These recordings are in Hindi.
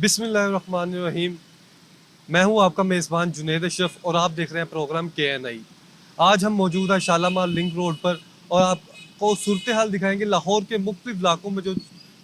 बिस्मिल्लाहिर्रहमानिर्रहीम। मैं हूं आपका मेज़बान जुनैद अशरफ और आप देख रहे हैं प्रोग्राम KNI। आज हम मौजूद हैं शालामार लिंक रोड पर और आपको सूरत हाल दिखाएंगे लाहौर के मुख्तलिफ इलाकों में जो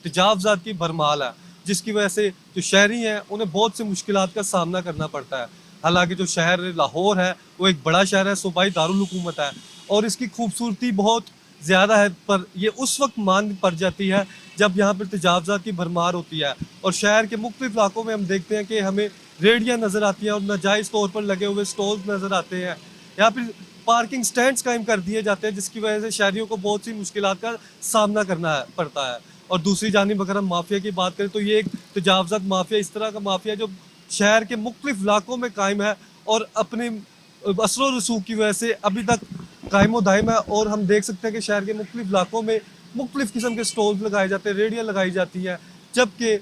तजावज़ात की भरमार है, जिसकी वजह से जो शहरी हैं उन्हें बहुत सी मुश्किलात का सामना करना पड़ता है। हालांकि जो शहर लाहौर है वो एक बड़ा शहर है, सूबाई दारुल हुकूमत है और इसकी खूबसूरती बहुत ज़्यादा है, पर ये उस वक्त मांग पड़ जाती है जब यहाँ पर तजावज़ात की भरमार होती है। और शहर के मुख्तलिफ इलाकों में हम देखते हैं कि हमें रेहड़ियाँ नज़र आती हैं और नाजायज़ तौर पर लगे हुए स्टॉल्स नज़र आते हैं। यहाँ पर पार्किंग स्टैंड्स कायम कर दिए जाते हैं, जिसकी वजह से शहरियों को बहुत सी मुश्किलात का सामना करना पड़ता है। और दूसरी जानिब अगर हम माफिया की बात करें तो ये एक तजावज़ात माफिया इस तरह का माफिया जो शहर के मुख्तलिफ इलाकों में कायम है और अपने असर व रसूख की वजह से अभी तक कायम दायम है। और हम देख सकते हैं कि शहर के मुख्तलिफ इलाकों में मुख्तलिफ किस्म के स्टॉल्स लगाए जाते हैं, रेहड़ियाँ लगाई जाती हैं, जबकि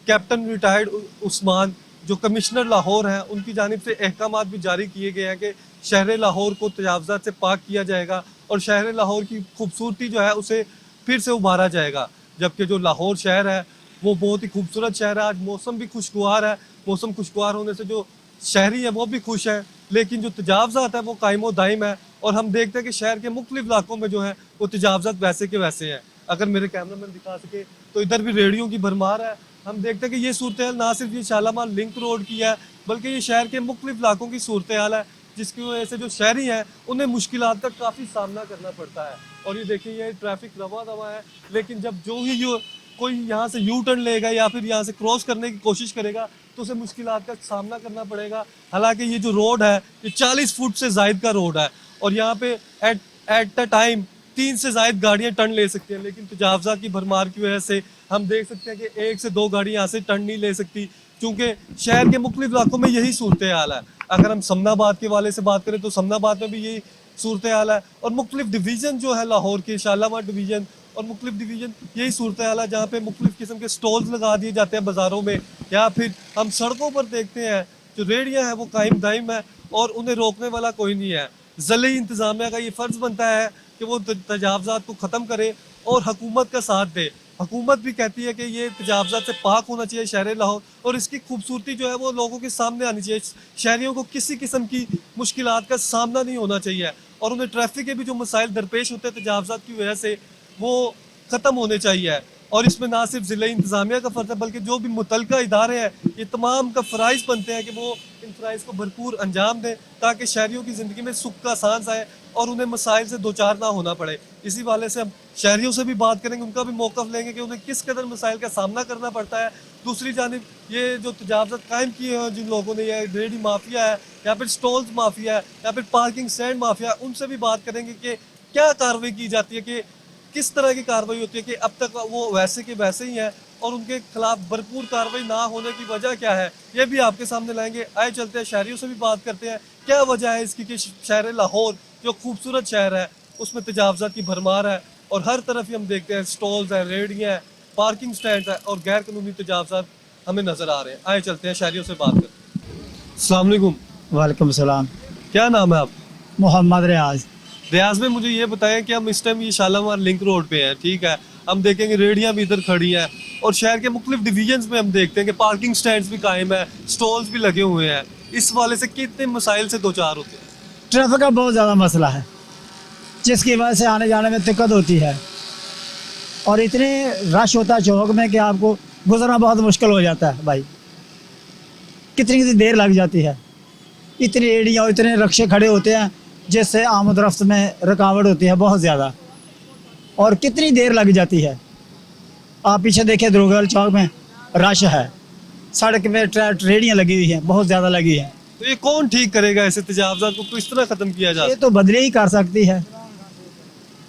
कैप्टन रिटायर्ड उस्मान जो कमिश्नर लाहौर हैं उनकी जानिब से अहकामात भी जारी किए गए हैं कि शहर लाहौर को तजावज़ात से पाक किया जाएगा और शहर लाहौर की खूबसूरती जो है उसे फिर से उभारा जाएगा। जबकि जो लाहौर शहर है वो बहुत ही खूबसूरत शहर है। आज मौसम भी खुशगवार है, मौसम खुशगवार होने से जो शहरी है वो भी खुश हैं, लेकिन जो तजावज़ात है वो कायम दायम है। और हम देखते हैं कि शहर के मुख्तलिफ इलाकों में जो है वो तजावज़ात वैसे के वैसे हैं। अगर मेरे कैमरामैन दिखा सके तो इधर भी रेहड़ियों की भरमार है। हम देखते हैं कि ये सूरत हाल ना सिर्फ ये शालामार लिंक रोड की है बल्कि ये शहर के मुख्तलिफ इलाकों की सूरत हाल है, जिसकी वजह से जो शहरी हैं उन्हें मुश्किलात का काफ़ी सामना करना पड़ता है। और ये देखिए ये ट्रैफिक रवा दवा है, लेकिन जब जो ही कोई यहाँ से यू टर्न लेगा या फिर यहाँ से क्रॉस करने की कोशिश करेगा तो उसे मुश्किलात का सामना करना पड़ेगा। हालांकि ये जो रोड है ये 40 फुट से ज़ायद का रोड है और यहाँ पे एट द टाइम 3 से ज़ायद गाड़ियाँ टर्न ले सकती हैं, लेकिन तजावज़ात की भरमार की वजह से हम देख सकते हैं कि 1 से 2 गाड़ी यहाँ से टर्न नहीं ले सकती, क्योंकि शहर के मुख्तलिफ इलाकों में यही सूरत हाल है। अगर हम समनाबाद के वाले से बात करें तो समनाबाद में भी यही सूरत हाल है और मुख्तलिफ डिवीज़न जो है लाहौर के शालामार डिवीज़न और मुख्तलिफ डिवीज़न यही सूरत हाल है, जहाँ पे मुख्तलिफ किस्म के स्टॉल्स लगा दिए जाते हैं बाज़ारों में, या फिर हम सड़कों पर देखते हैं जो रेहड़ियाँ हैं वो कायम दायम है और उन्हें रोकने वाला कोई नहीं है। ज़िले इंतज़ामिया का ये फ़र्ज़ बनता है कि वो तजावज़ात को ख़त्म करे और हुकूमत का साथ दे। हुकूमत भी कहती है कि ये तजावज़ात से पाक होना चाहिए शहर लाहौर और इसकी खूबसूरती जो है वो लोगों के सामने आनी चाहिए। शहरियों को किसी किस्म की मुश्किलात का सामना नहीं होना चाहिए और उन्हें ट्रैफिक के भी जो मसाइल दरपेश होते हैं तजावज़ात की वजह से वो ख़त्म होने चाहिए। और इसमें ना सिर्फ ज़िला इंतज़ामिया का फ़र्ज़ है बल्कि जो भी मुतलका इदारे हैं ये तमाम का फ़राइज़ बनते हैं कि वो इन फ़राइज़ को भरपूर अंजाम दें ताकि शहरियों की ज़िंदगी में सुख का सांस आए और उन्हें मसाइल से दो चार ना होना पड़े। इसी वाले से हम शहरियों से भी बात करेंगे, उनका भी मौक़िफ़ लेंगे कि उन्हें किस कदर मसाइल का सामना करना पड़ता है। दूसरी जानिब ये जो तजावज़ात कायम किए हैं जिन लोगों ने, यह रेहड़ी माफिया है या फिर स्टॉल्स माफिया है या फिर पार्किंग स्टैंड माफिया, उनसे भी बात करेंगे कि क्या कार्रवाई की जाती है, कि किस तरह की कार्रवाई होती है, कि अब तक वो वैसे के वैसे ही हैं और उनके खिलाफ भरपूर कार्रवाई ना होने की वजह क्या है, ये भी आपके सामने लाएंगे। आए चलते हैं शहरियों से भी बात करते हैं क्या वजह है इसकी कि शहर लाहौर जो खूबसूरत शहर है उसमें तजावज़ात की भरमार है और हर तरफ ही हम देखते हैं स्टॉल्स हैं, रेहड़ियाँ हैं, पार्किंग स्टैंड है और गैर कानूनी तजावज़ात हमें नज़र आ रहे हैं। आए चलते हैं शहरियों से बात करते हैं। अस्सलाम वालेकुम। वालेकुम सलाम। क्या नाम है आप? मोहम्मद रियाज। रियाज में मुझे ये बताएं कि हम इस टाइम ये शालामार लिंक रोड पे हैं, ठीक है, हम देखेंगे रेहड़ियाँ भी इधर खड़ी हैं और शहर के मुख्तलिफ डिवीजन्स में हम देखते हैं कि पार्किंग स्टैंड्स भी कायम है, स्टॉल्स भी लगे हुए हैं। इस वाले से कितने मसाइल से दो चार होते हैं? ट्रैफिक का बहुत ज़्यादा मसला है जिसकी वजह से आने जाने में दिक्कत होती है और इतने रश होता है चौक में कि आपको गुजरना बहुत मुश्किल हो जाता है। भाई कितनी देर लग जाती है, इतनी रेहड़ियाँ और इतने रक्शे खड़े होते हैं जिससे आमद रफ्त में रुकावट होती है बहुत ज़्यादा और कितनी देर लग जाती है। आप पीछे देखें द्रोगल चौक में रश है, सड़क में रेहड़ियाँ लगी हुई हैं, बहुत ज़्यादा लगी हैं। तो ये कौन ठीक करेगा? ऐसे तजावज़ात को किस तरह ख़त्म किया जाए? ये तो बदली ही कर सकती है,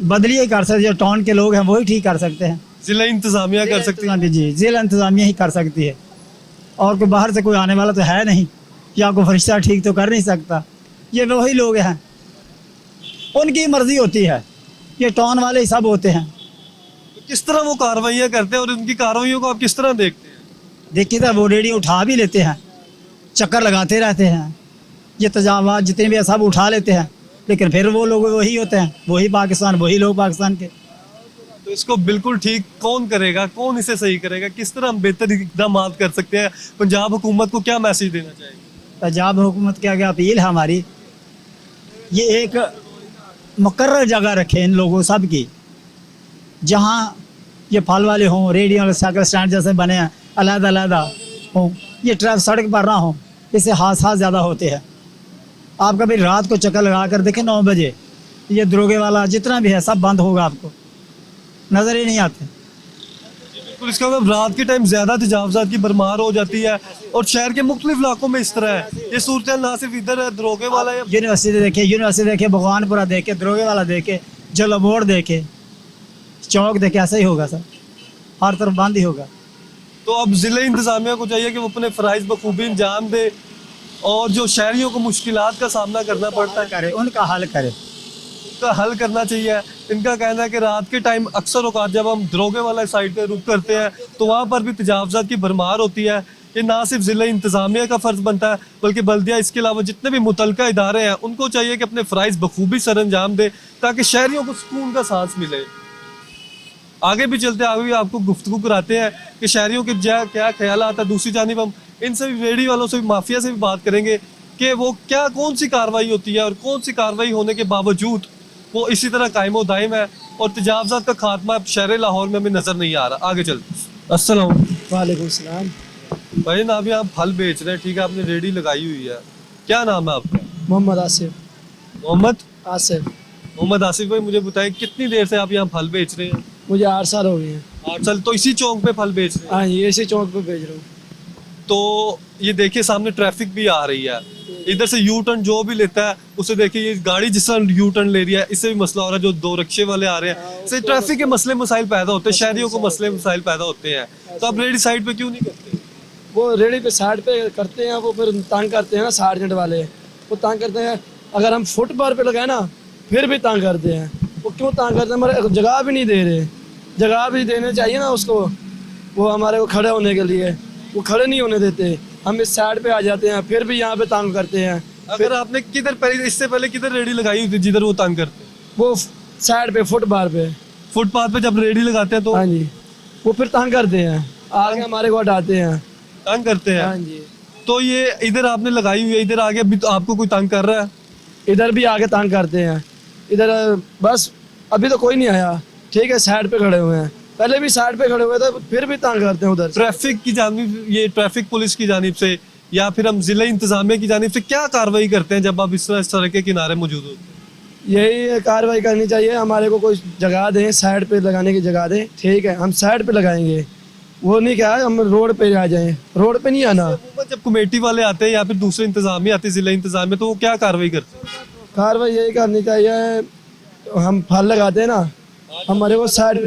बदली ही कर सकती है। जो टाउन के लोग हैं वही ठीक कर सकते हैं, ज़िला इंतज़ामिया कर सकती है। जी, ज़िला इंतज़ामिया ही कर सकती है और कोई बाहर से कोई आने वाला तो है नहीं या कोई फरिश्ता ठीक तो कर नहीं सकता। ये वही लोग हैं, उनकी मर्जी होती है, ये टाउन वाले ही सब होते हैं। तो किस तरह वो कार्रवाइयाँ करते हैं और उनकी कार्रवाइयों को आप किस तरह देखते हैं? देखिए तो वो रेडी उठा भी लेते हैं, चक्कर लगाते रहते हैं, ये तजावज़ात जितने भी है सब उठा लेते हैं, लेकिन फिर वो लोग वही होते हैं, वही पाकिस्तान, वही लोग पाकिस्तान के। तो तो इसको बिल्कुल ठीक कौन करेगा, कौन इसे सही करेगा, किस तरह हम बेहतर इकदाम कर सकते हैं? पंजाब हुकूमत को क्या मैसेज देना चाहेंगे? पंजाब हुकूमत के आगे अपील है हमारी, ये एक मुकर्रर जगह रखे इन लोगों सब की, जहाँ ये फल वाले हों, रेडी वाले साइकिल स्टैंड जैसे बने हैं अलग-अलग हों, ये ट्रैफिक सड़क पर ना हो, इससे हादसा ज़्यादा होते हैं। आप कभी रात को चक्कर लगा कर देखें 9 बजे, ये दरोगे वाला जितना भी है सब बंद होगा, आपको नज़र ही नहीं आते। बिल्कुल, इसका मतलब रात के टाइम ज्यादा तजावजात की भरमार हो जाती है और शहर के मुख्तलिफ इलाकों में इस तरह है। ये सूरत ना सिर्फ इधर है, दरोगे वाला है, यूनिवर्सिटी देखे, भगवानपुरा देखे, दरोगे वाला देखे, जलो मोड़ देखे, चौक देखे, ऐसा ही होगा सर, हर तरफ बंद ही होगा। तो अब जिले इंतजामिया को चाहिए कि वो अपने फ़राइज़ बखूबी अंजाम दे और जो शहरियों को मुश्किलात का सामना करना पड़ता है करे, उनका हल करे, उसका हल करना चाहिए। इनका कहना है कि रात के टाइम अक्सर औकात जब हम दरोगे वाला साइड पे रुक करते हैं तो वहाँ पर भी तजावजात की भरमार होती है। ये ना सिर्फ ज़िला इंतज़ामिया का फ़र्ज़ बनता है बल्कि बल्दिया, इसके अलावा जितने भी मुतलका इदारे हैं उनको चाहिए कि अपने फ़राइज़ बखूबी सर अंजाम दे ताकि शहरियों को सुकून का सांस मिले। आगे भी चलते, आगे भी आपको गुफ्तगू कराते हैं कि शहरियों के क्या ख्याल आता है। दूसरी जानिब हम इनसे भी, रेडी वालों से भी, माफिया से भी बात करेंगे कि वो क्या, कौन सी कार्रवाई होती है और कौन सी कार्रवाई होने के बावजूद वो इसी तरह कायमो दायम है और तजावजात का खात्मा शहर लाहौर में हमें नजर नहीं आ रहा। आगे चलते। अस्सलाम वालेकुम सलाम। भाई ना, अभी आप फल बेच रहे हैं, ठीक है, आपने रेडी लगाई हुई है, क्या नाम है आपका? मोहम्मद आसिफ। मोहम्मद आसिफ भाई, मुझे बताइए कितनी देर से आप यहाँ फल बेच रहे हैं? मुझे 8 साल हो गए हैं। 8 साल। तो इसी चौक पे फल बेच रहे हैं? हाँ, ये इसी चौक पे बेच रहा हूँ। तो ये देखिए सामने ट्रैफिक भी आ रही है, इधर से यू टर्न जो भी लेता है उसे देखिए, ये गाड़ी जिस तरह यू टर्न ले रही है, इससे भी मसला हो रहा है। जो 2 रिक्शे वाले आ रहे हैं, इससे ट्रैफिक के मसले मसाइल पैदा होते हैं, शहरियों को मसले मसाइल पैदा होते हैं। तो आप रेडी साइड पे क्यों नहीं करते? वो रेडी पे साइड पे करते हैं, वो फिर तंग करते हैं ना, सार्जेंट वाले वो तंग करते हैं। अगर हम फुटपाथ पे लगाए ना फिर भी तंग करते हैं। वो क्यों तंग करते हैं? हमारे जगह भी नहीं दे रहे, जगह भी देने चाहिए ना उसको, वो हमारे को खड़े होने के लिए वो खड़े नहीं होने देते। हम इस साइड पे आ जाते हैं फिर भी यहाँ पे तंग करते हैं। अगर आपने किधर पहले, इससे पहले किधर रेडी लगाई हुई थी जिधर वो तंग करते? वो साइड पे फुटपाथ पे जब रेडी लगाते हैं तो हाँ जी, वो फिर तंग करते हैं, आगे हमारे को हटाते हैं, तंग करते हैं। हाँ जी। तो ये इधर आपने लगाई हुई है, इधर आगे भी तो आपको कोई तंग कर रहा है? इधर भी आगे तंग करते हैं, इधर बस अभी तो कोई नहीं आया, ठीक है, साइड पे खड़े हुए हैं, पहले भी साइड पे खड़े हुए थे, फिर भी तंग करते हैं। उधर ट्रैफिक की जानिब, ये ट्रैफिक पुलिस की जानिब से या फिर हम जिला इंतजामिया की जानिब से क्या कार्रवाई करते हैं जब आप इस तरह के किनारे मौजूद होते हैं? यही कार्रवाई करनी चाहिए, हमारे को कोई जगह दें, साइड पे लगाने की जगह दें, ठीक है, हम साइड पे लगाएंगे, वो नहीं क्या है हम रोड पे आ जाएं, रोड पे नहीं आना। जब कमेटी वाले आते हैं या फिर दूसरे इंतजामिया आते हैं, जिला इंतजामिया, तो वो क्या कार्रवाई करते हैं? कार्रवाई यही करनी चाहिए, हम फल लगाते हैं ना, हमारे को साइड,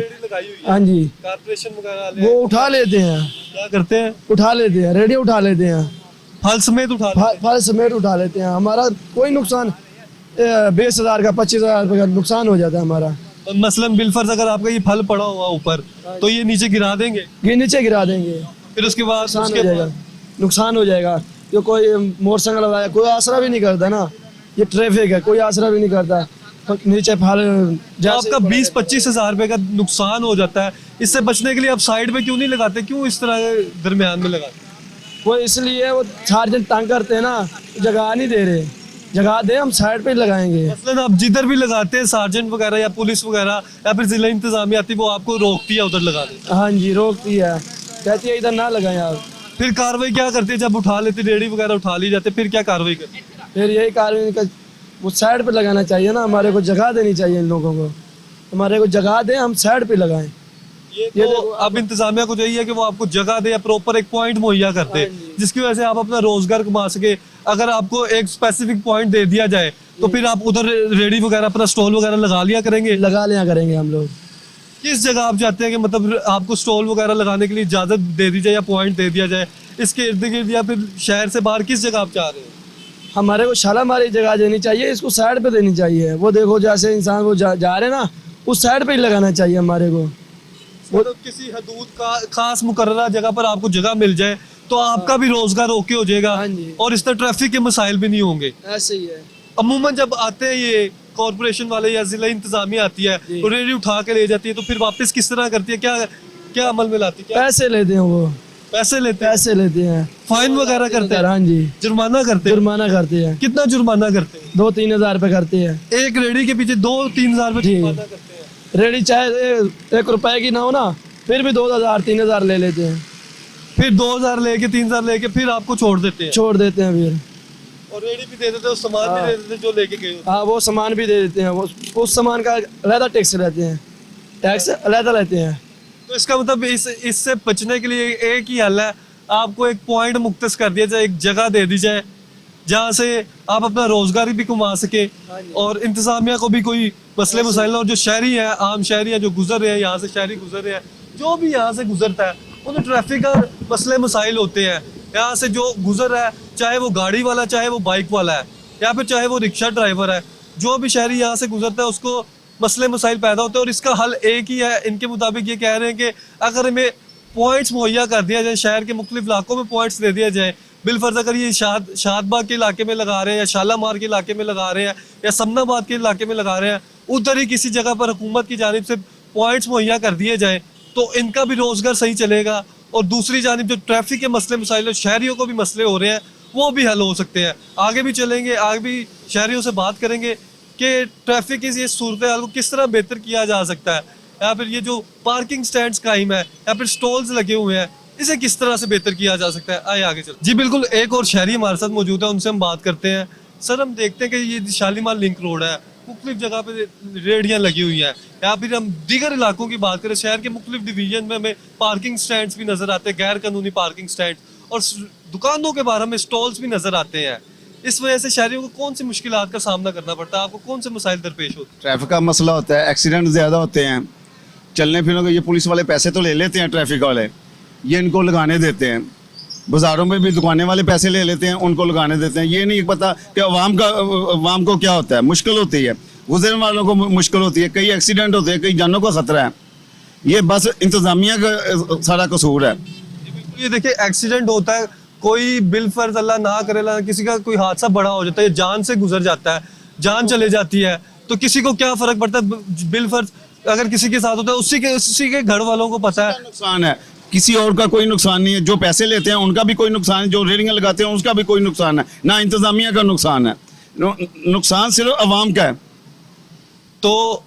हाँ जी, कारपोरेशन वगैरह वो उठा लेते हैं, क्या करते हैं? उठा लेते हैं, रेडी उठा लेते हैं, फल समेत उठा लेते हैं। फल समेत उठा लेते हैं। हमारा कोई नुकसान 20,000 का 25,000 रुपये का नुकसान हो जाता है हमारा। और मसलन बिलफर्ज अगर आपका ये फल पड़ा हुआ ऊपर तो ये नीचे गिरा देंगे, ये नीचे गिरा देंगे, फिर उसके बाद नुकसान हो जाएगा। जो कोई मोटरसाइकिल लगाया, कोई आसरा भी नहीं करता ना, ये ट्रैफिक है, कोई आसरा भी नहीं करता, तो नीचे फल तो आपका 20-25 हज़ार रुपए का नुकसान हो जाता है। इससे बचने के लिए आप साइड में क्यों नहीं लगाते, क्यों इस तरह दरमियान में लगाते? वो इसलिए वो सार्जेंट तंग करते हैं ना, जगह नहीं दे रहे, जगह दे, हम साइड पे लगाएंगे। मसलन आप जिधर भी लगाते हैं, सार्जेंट वगैरह या पुलिस वगैरह या फिर जिला इंतजामिया आती है, वो आपको रोकती है उधर लगाने? हाँ जी, रोकती है, कहती है इधर ना लगाएं आप। फिर कार्रवाई क्या करती है जब उठा लेते, रेडी वगैरह उठा ली जाते, फिर क्या कार्रवाई करती है? फिर यही कार्रवाई का वो साइड पे लगाना चाहिए ना, हमारे को जगह देनी चाहिए इन लोगों को, हमारे को जगह दें, हम साइड पे लगाएं। ये तो अब इंतजामिया को चाहिए कि वो आपको जगह दे या प्रॉपर एक पॉइंट मुहैया कर दे जिसकी वजह से आप अपना रोजगार कमा सके। अगर आपको एक स्पेसिफिक पॉइंट दे दिया जाए तो फिर आप उधर रेडी वगैरह अपना स्टॉल वगैरह लगा लिया करेंगे। लगा लिया करेंगे हम लोग। किस जगह आप चाहते हैं कि मतलब आपको स्टॉल वगैरह लगाने के लिए इजाजत दे दी जाए या पॉइंट दे दिया जाए, इसके इर्द गिर्द या फिर शहर से बाहर किस जगह आप चाह रहे हैं? हमारे को शालामारी जगह देनी चाहिए, इसको साइड पे देनी चाहिए। वो देखो जैसे इंसान वो जा रहे हैं ना, उस साइड पे ही लगाना चाहिए हमारे को। मतलब किसी हदूद का खास मुकर्ररा जगह पर आपको जगह मिल जाए तो आपका भी रोजगार ओके हो जाएगा हाँ जी। और इस तरह ट्रैफिक के मसाइल भी नहीं होंगे। ऐसे ही है। अमूमन जब आते हैं ये कॉर्पोरेशन वाले या जिला इंतजामिया आती है जी। तो रेडी उठा के ले जाती है, तो फिर वापस किस तरह करती है, क्या क्या अमल में लाती है, क्या पैसे लेते हैं वो, पैसे लेते हैं, पैसे लेते हैं, फाइन वगैरह करते हैं, हाँ जी, जुर्माना करते हैं? जुर्माना करते हैं, कितना जुर्माना करते हैं? 2-3 हज़ार रुपये करते हैं। एक रेडी के पीछे 2-3 हज़ार रुपये जी। जुर्माना करते हैं। रेडी चाहे 1 रुपए की ना हो ना, फिर भी 2,000-3 हज़ार ले लेते हैं, फिर 2,000 लेके 3,000 लेके फिर आपको छोड़ देते हैं, छोड़ देते हैं फिर। और रेडी भी दे देते हैं, सामान भी दे देते हैं जो लेके गए होते हाँ, वो सामान भी दे देते हैं, वो उस सामान का अलहदा टैक्स लेते हैं, टैक्स अलहदा लेते हैं। हैं। तो इसका मतलब इससे बचने के लिए एक ही हल है, आपको एक पॉइंट मुख्तस कर दिया जाए, एक जगह दे दी जाए जहाँ से आप अपना रोजगार भी कमा सके और इंतजामिया को भी कोई मसले मसाइल ना हो। जो शहरी है, आम शहरी है जो गुजर रहे हैं यहाँ से, शहरी गुजर रहे हैं, जो भी यहाँ से गुजरता है उन्हें ट्रैफिक का मसले मसाइल होते हैं। यहाँ से जो गुजर रहा है, चाहे वो गाड़ी वाला, चाहे वो बाइक वाला है, या फिर चाहे वो रिक्शा ड्राइवर है, जो भी शहरी यहाँ से गुजरता है उसको मसले मसाइल पैदा होते हैं। और इसका हल एक ही है, इनके मुताबिक ये कह रहे हैं कि अगर हमें पॉइंट्स मुहैया कर दिया जाए, शहर के मुख्तलिफ इलाकों में पॉइंट्स दे दिया जाए, बिलफर्ज अगर ये शादबाग के इलाके में लगा रहे हैं या शालामार के इलाके में लगा रहे हैं या समनाबाद के इलाके में लगा रहे हैं, उधर ही किसी जगह पर हुकूमत की जानिब से पॉइंट्स मुहैया कर दिए जाए तो इनका भी रोजगार सही चलेगा। और दूसरी जानिब जो ट्रैफिक के मसले मसाइल, शहरियों को भी मसले हो रहे हैं, वो भी हल हो सकते हैं। आगे भी चलेंगे, आगे भी शहरियों से बात करेंगे कि ट्रैफिक की ये सूरत हाल को किस तरह बेहतर किया जा सकता है, या फिर ये जो पार्किंग स्टैंड्स कायम है या फिर स्टॉल्स लगे हुए हैं, इसे किस तरह से बेहतर किया जा सकता है। आइए आगे चलो जी। बिल्कुल, एक और शहरी हमारे साथ मौजूद है, उनसे हम बात करते हैं। सर, हम देखते हैं कि ये शालीमार लिंक रोड है, मुख्तलिफ जगह पे रेडियाँ लगी हुई हैं, या फिर हम दीगर इलाकों की बात करें, शहर के मुख्तलिफ डिवीजन में हमें पार्किंग स्टैंड्स भी नजर आते हैं, गैर कानूनी पार्किंग स्टैंड, और दुकानों के बाहर में स्टॉल्स भी नजर आते हैं। इस वजह से शहरियों को कौन सी मुश्किलात का सामना करना पड़ता है, आपको कौन से मसाइल दरपेश होते हैं? ट्रैफिक का मसला होता है, एक्सीडेंट ज़्यादा होते हैं, चलने फिरने को ये पुलिस वाले पैसे तो ले लेते हैं, ट्रैफिक वाले ये इनको लगाने देते हैं, बाज़ारों में भी दुकानें वाले पैसे ले लेते हैं, उनको लगाने देते हैं। ये नहीं पता कि अवाम को क्या होता है, मुश्किल होती है, गुजरने वालों को मुश्किल होती है, कई एक्सीडेंट होते हैं, कई जानों का ख़तरा है। ये बस इंतज़ामिया का सारा कसूर है। ये देखिए, एक्सीडेंट होता है, कोई बिलफर्ज अल्लाह ना करे, किसी का कोई हादसा बड़ा हो जाता है, जान से गुजर जाता है, जान चले जाती है, तो किसी को क्या फर्क पड़ता है? बिलफर्ज अगर किसी के साथ होता है, उसी के घर वालों को पता है। नुकसान है, किसी और का कोई नुकसान नहीं है, जो पैसे लेते हैं उनका भी कोई नुकसान है, जो रेडिंग लगाते हैं उसका भी कोई नुकसान है, ना इंतजामिया का नुकसान है, नुकसान सिर्फ अवाम का है। तो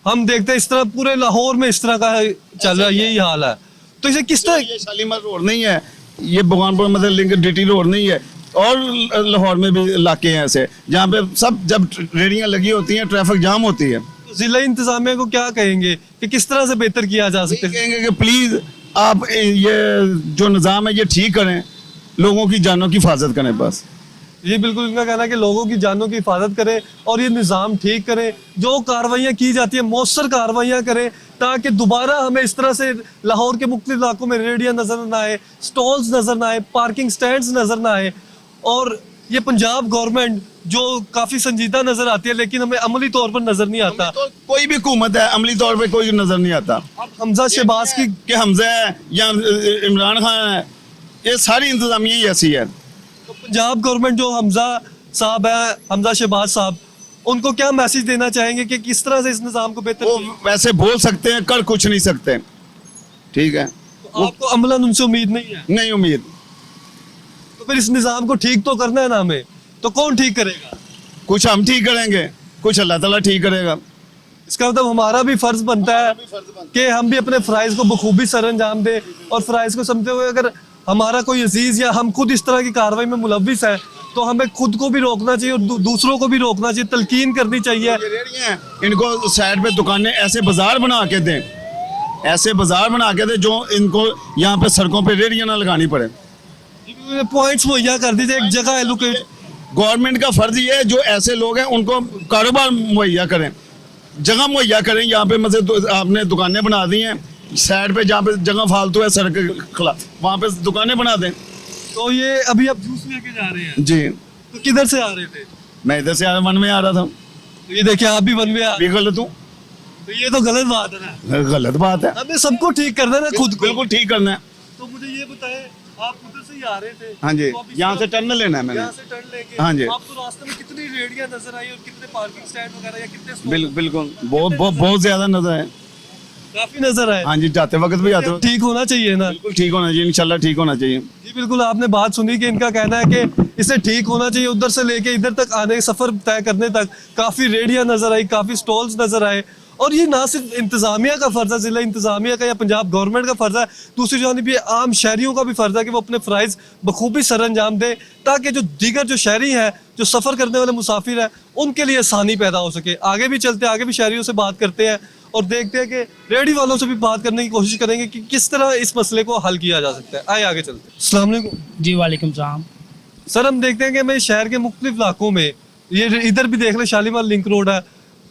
हम देखते हैं इस तरह पूरे लाहौर में इस तरह का चल रहा है, यही हाल है। तो इसे किस तरह, ये शालीमार रोड नहीं है, ये भगवानपुर मतलब लिंक डिटी रोड नहीं है, और लाहौर में भी इलाके हैं ऐसे जहाँ पे सब जब रेडियाँ लगी होती हैं ट्रैफिक जाम होती है। जिला इंतजामिया को क्या कहेंगे कि किस तरह से बेहतर किया जा सकता है? कहेंगे कि प्लीज़ आप ये जो निज़ाम है ये ठीक करें, लोगों की जानों की हिफाजत करें बस। ये बिल्कुल इनका कहना है कि लोगों की जानों की हिफाजत करें और ये निज़ाम ठीक करें, जो कार्रवाइयाँ की जाती है मौसर कार्रवाइयाँ करें, ताकि दोबारा हमें इस तरह से लाहौर के मुख्तलिफ इलाकों में रेडियाँ नजर ना आए, स्टॉल्स नजर ना आए, पार्किंग स्टैंड्स नजर ना आए। और ये पंजाब गवर्नमेंट जो काफी संजीदा नजर आती है, लेकिन हमें अमली तौर पर नजर नहीं आता। तो कोई भी हुकूमत है, अमली तौर पे कोई नजर नहीं आता। हमजा शहबाज की कि हमजा है या इमरान खान है, ये सारी इंतजामिया ही ऐसी है। तो पंजाब गवर्नमेंट जो हमजा साहब है, हमजा शहबाज साहब, उनको क्या मैसेज देना चाहेंगे कि किस तरह से इस निज़ाम को बेहतर? वो वैसे बोल सकते हैं, कर कुछ नहीं सकते, ठीक है। तो आपको अमलन उनसे उम्मीद नहीं है? नहीं उम्मीद। तो फिर इस निज़ाम को ठीक तो करना है ना हमें, तो कौन ठीक करेगा? कुछ हम ठीक करेंगे, कुछ अल्लाह ताला ठीक करेगा। इसका मतलब हमारा भी फर्ज बनता है कि हम भी अपने फ़राइज़ को बखूबी सर अंजाम दें, और फ़राइज़ को समझते हुए अगर हमारा कोई अजीज़ या हम खुद इस तरह की कार्रवाई में मुलव्विस है तो हमें खुद को भी रोकना चाहिए और दूसरों को भी रोकना चाहिए, तलकीन करनी चाहिए। ये रेहड़ियाँ हैं, इनको साइड पे दुकानें ऐसे बाजार बना के दें, ऐसे बाजार बना के दें जो इनको यहाँ पे सड़कों पे रेहड़ियाँ ना लगानी पड़े। पॉइंट्स मुहैया कर दीजिए, एक जगह एलोकेट। गवर्नमेंट का फर्ज ये है जो ऐसे लोग हैं उनको कारोबार मुहैया करें, जगह मुहैया करें। यहाँ पे मतलब आपने दुकानें बना दी हैं साइड पे, जहाँ पे जगह फालतू है सड़क के खिलाफ, वहाँ पे दुकानें बना दें। तो ये अभी आप जूस लेके जा रहे हैं? जी। तो किधर से आ रहे थे? मैं इधर से वन में आ रहा था। तो ये देखिए, आप भी वन में आ रहे भी गलत हूँ? हैं। तो ये तो गलत बात है ना, गलत बात है। हमें सबको ठीक करना है ना, खुद को। बिल्कुल ठीक करना है। तो मुझे ये बताएं, आप उधर से ही आ रहे थे? हाँ जी, तो अब इस यहाँ से तरफ- टर्न लेना है मैंने। यहाँ से टर्न लेके हाँ जी। आपको रास्ते में कितनी रेहड़ियां नजर आई और कितने पार्किंग स्टैंड वगैरह या कितने स्टॉल? बिल्कुल बहुत ज्यादा नजर है। काफी नजर आए। हाँ जी, जाते वक्त भी आते वक्त ठीक होना चाहिए ना? बिल्कुल ठीक होना चाहिए, इंशाल्लाह ठीक होना चाहिए। जी बिल्कुल, आपने बात सुनी कि इनका कहना है कि इसे ठीक होना चाहिए। उधर से लेके इधर तक आने, सफर तय करने तक काफी रेहड़ियां नजर आई, काफी स्टॉल्स नजर आए। और ये ना सिर्फ इंतजामिया का फर्ज है, जिला इंतजामिया का या पंजाब गवर्नमेंट का फर्ज है, दूसरी जानिब ये आम शहरियों का भी फर्ज है कि वो अपने फ़राइज़ बखूबी सर अंजाम दे, ताकि जो दीगर जो शहरी हैं, जो सफ़र करने वाले मुसाफिर हैं, उनके लिए आसानी पैदा हो सके। आगे भी चलते हैं, आगे भी शहरियों से बात करते हैं और देखते हैं कि रेहड़ी वालों से भी बात करने की कोशिश करेंगे कि किस तरह इस मसले को हल किया जा सकता है। आइए आगे चलते हैं। अस्सलाम वालेकुम जी वालेकुम सलाम। सर, हम देखते हैं कि हमें शहर के मुख्तलिफ इलाकों में, ये इधर भी देख लें शालीमार लिंक रोड है,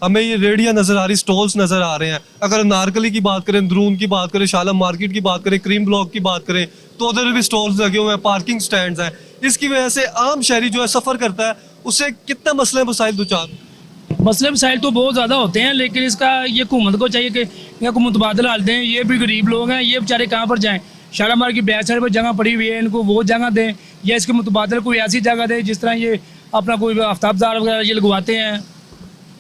हमें ये रेहड़ियां नजर आ रही, स्टॉल्स नजर आ रहे हैं। अगर नारकली की बात करें, दरून की बात करें, शालम मार्केट की बात करें, क्रीम ब्लॉक की बात करें, तो उधर भी स्टॉल्स लगे हुए हैं, पार्किंग स्टैंड्स हैं। इसकी वजह से आम शहरी जो है सफर करता है, उससे कितना मसले मसाइल दो चार। मसले मसाइल तो बहुत ज़्यादा होते हैं, लेकिन इसका ये हुकूमत को चाहिए कि इनका को मुतबादला हाल दें। ये भी गरीब लोग हैं, ये बेचारे कहाँ पर जाएँ? शालामार की बैक साइड पर जगह पड़ी हुई है, इनको वो जगह दें, या इसके मुतबादल कोई ऐसी जगह दें जिस तरह ये अपना कोई आफ्ताबदार वगैरह ये लगवाते हैं,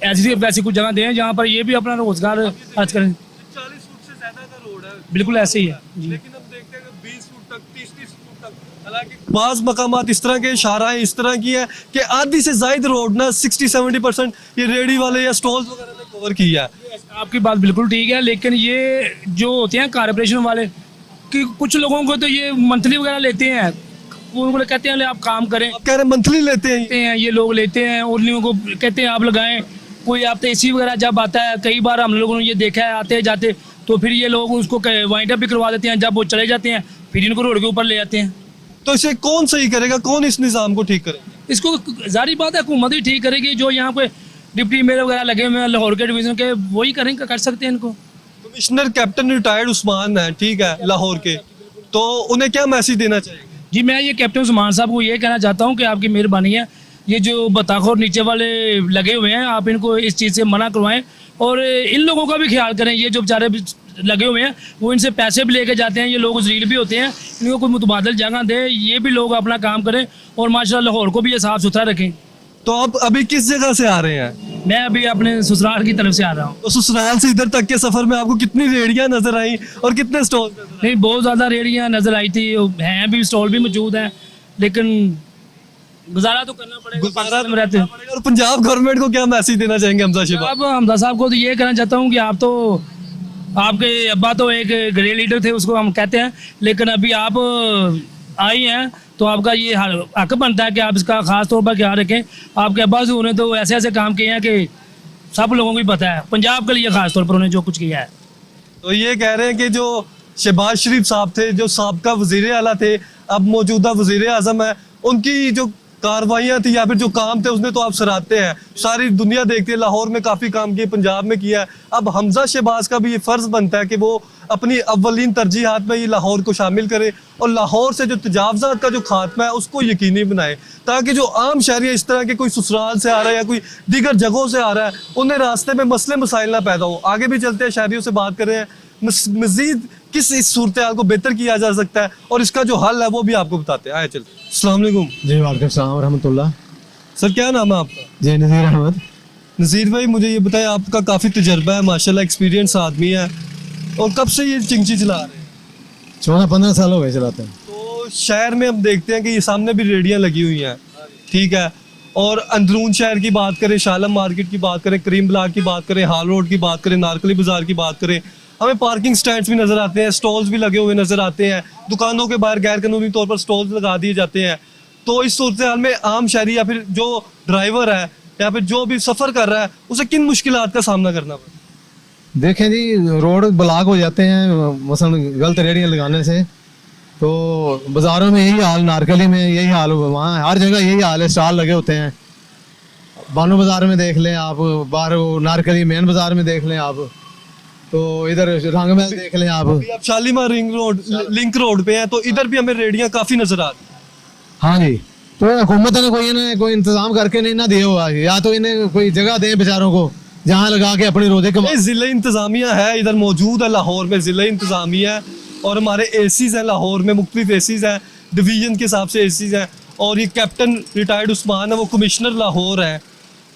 ऐसी वैसी कुछ जगह दें जहाँ पर ये भी अपना रोजगार खर्च करें। 40 फुट से ज्यादा का रोड है, बिल्कुल ऐसे ही है जी। लेकिन हम देखते हैं कि 20 फुट तक, 30 फुट तक, हालांकि बाज़ मकामात इस तरह के शाहराहें इस तरह की है कि आधी से जायद रोड ना 60-70% ये रेहड़ी वाले या स्टॉल्स वगैरह ने कवर किया है। आपकी बात बिल्कुल ठीक है, लेकिन ये जो होते हैं कारपोरेशन वाले, कि कुछ लोगों को तो ये मंथली वगैरह लेते हैं, उनको कहते हैं ले आप काम करें, आप कह रहे हैं मंथली लेते हैं? लेते हैं ये लोग लेते हैं, और लोगों को कहते हैं आप लगाएं। कोई आप एसी वगैरह जब आता है, कई बार हम लोगों ने ये देखा है आते जाते, तो फिर ये लोग उसको वाइंड अप भी करवा देते हैं। जब वो चले जाते हैं फिर इनको रोड के ऊपर ले जाते हैं। तो इसे कौन सही करेगा, कौन इस निज़ाम को ठीक करेगा? इसको जारी बात है हुकूमत ही ठीक करेगी। जो यहाँ पे डिप्टी मेयर वगैरह लगे हुए हैं लाहौर के डिवीज़न के, वही करेंगे, कर सकते हैं इनको। कमिश्नर कैप्टन रिटायर्ड उस्मान है, ठीक है, लाहौर के, तो उन्हें क्या मैसेज देना चाहिए? जी मैं ये कैप्टन उस्मान साहब को ये कहना चाहता हूँ कि आपकी मेहरबानी है, ये जो बताखोर नीचे वाले लगे हुए हैं, आप इनको इस चीज़ से मना करवाएं, और इन लोगों का भी ख्याल करें। ये जो बेचारे लगे हुए हैं, वो इनसे पैसे भी लेके जाते हैं, ये लोग जलील भी होते हैं, इनको कोई मुतबादल जगह दे, ये भी लोग अपना काम करें, और माशाल्लाह लाहौर को भी ये साफ़ सुथरा रखें। तो आप अभी किस जगह से आ रहे हैं? मैं अभी अपने ससुराल की तरफ से आ रहा हूँ। तो ससुराल से इधर तक के सफर में आपको कितनी रेहड़ियां नजर आई और कितने स्टॉल? नहीं, बहुत ज़्यादा रेहड़ियाँ नज़र आई थी, हैं भी, स्टॉल भी मौजूद हैं, लेकिन गुजारा तो करना पड़ेगा, पाकिस्तान में रहते हैं। और पंजाब गवर्नमेंट को क्या मैसेज देना चाहेंगे हमजा शिबा? अब हमदा साहब को तो ये कहना चाहता हूँ कि आप तो, आपके अब्बा तो एक ग्रे लीडर थे, उसको हम कहते हैं, लेकिन अभी आप आई हैं तो आपका ये हक बनता है कि आप इसका खास तौर पर ख्याल रखें। आपके अब्बा से उन्हें तो ऐसे ऐसे काम किए हैं कि सब लोगों को ही पता है, पंजाब के लिए खास तौर पर उन्हें जो कुछ किया है। तो ये कह रहे हैं कि जो शहबाज शरीफ साहब थे, जो साबका वजीर आला थे, अब मौजूदा वजीर आजम है, उनकी जो कार्रवाइयाँ थी या फिर जो काम थे उसने तो आप सराहते हैं, सारी दुनिया देखती है, लाहौर में काफ़ी काम किए, पंजाब में किया है। अब हमजा शहबाज का भी ये फ़र्ज़ बनता है कि वो अपनी अव्वलीन तरजीहात में ये लाहौर को शामिल करे और लाहौर से जो तजावज़ात का जो खात्मा है उसको यकीनी बनाए, ताकि जो आम शहरी इस तरह के कोई ससुराल से आ रहा है या कोई दीगर जगहों से आ रहा है, उन्हें रास्ते में मसले मसाइल ना पैदा हो। आगे भी चलते हैं, शहरियों से बात कर रहे हैं, मज़ीद किस इस सूरत हाल को बेहतर किया जा सकता है और इसका जो हल है वो भी आपको बताते हैं। आए चलते। अस्सलाम वालेकुम। जी वालेकुम सलाम रहमतुल्लाह। सर, क्या नाम है आपका? जी नज़ीर अहमद। नज़ीर भाई, मुझे ये बताएं, आपका काफ़ी तजर्बा है, माशाल्लाह एक्सपीरियंस आदमी है, और कब से ये चिंची चला रहे हैं? 14-15 साल हो गए चलाते हैं। तो शहर में हम देखते हैं कि ये सामने भी रेहड़ियाँ लगी हुई हैं, ठीक है, और अंदरून शहर की बात करें, शालम मार्केट की बात करें, क्रीम ब्लॉक की बात करें, हाल रोड की बात करें, नारकली बाजार की बात करें, हमें पार्किंग स्टैंड्स भी नज़र आते हैं, स्टॉल्स भी लगे हुए नज़र आते हैं, दुकानों के बाहर गैर कानूनी तौर पर स्टॉल्स लगा दिए जाते हैं। तो इस सूरत हाल में आम शहरी या फिर जो ड्राइवर है या फिर जो भी सफ़र कर रहा है, उसे किन मुश्किलात का सामना करना पड़ता है? देखें जी, रोड ब्लॉक हो जाते हैं मसलन गलत रेहड़ियाँ लगाने से, तो बाज़ारों में यही हाल, नारकली में यही हाल, वहाँ हर जगह यही हाल है, स्टॉल लगे होते हैं। बानो बाज़ार में देख लें आप, बाहर नारकली मेन बाज़ार में देख लें आप, तो इधर रंग महल देख लें आप। अभी आप शालीमार लिंक रोड पे हैं, तो इधर भी हमें रेहड़ियाँ काफ़ी नज़र आ रही हैं। हाँ जी, तो हुकूमत ने कोई इंतज़ाम करके नहीं ना दिया हुआ, या तो इन्हें कोई जगह दें बेचारों को जहाँ लगा के अपने रोजे कमा। ज़िला इंतज़ामिया है, इधर मौजूद है लाहौर में ज़िला इंतज़ामिया है, और हमारे एसीज़ हैं लाहौर में, मुख्तलिफ एसीज़ हैं, डिवीजन के हिसाब से एसीज हैं, और ये कैप्टन रिटायर्ड उस्मान है, वो कमिश्नर लाहौर है।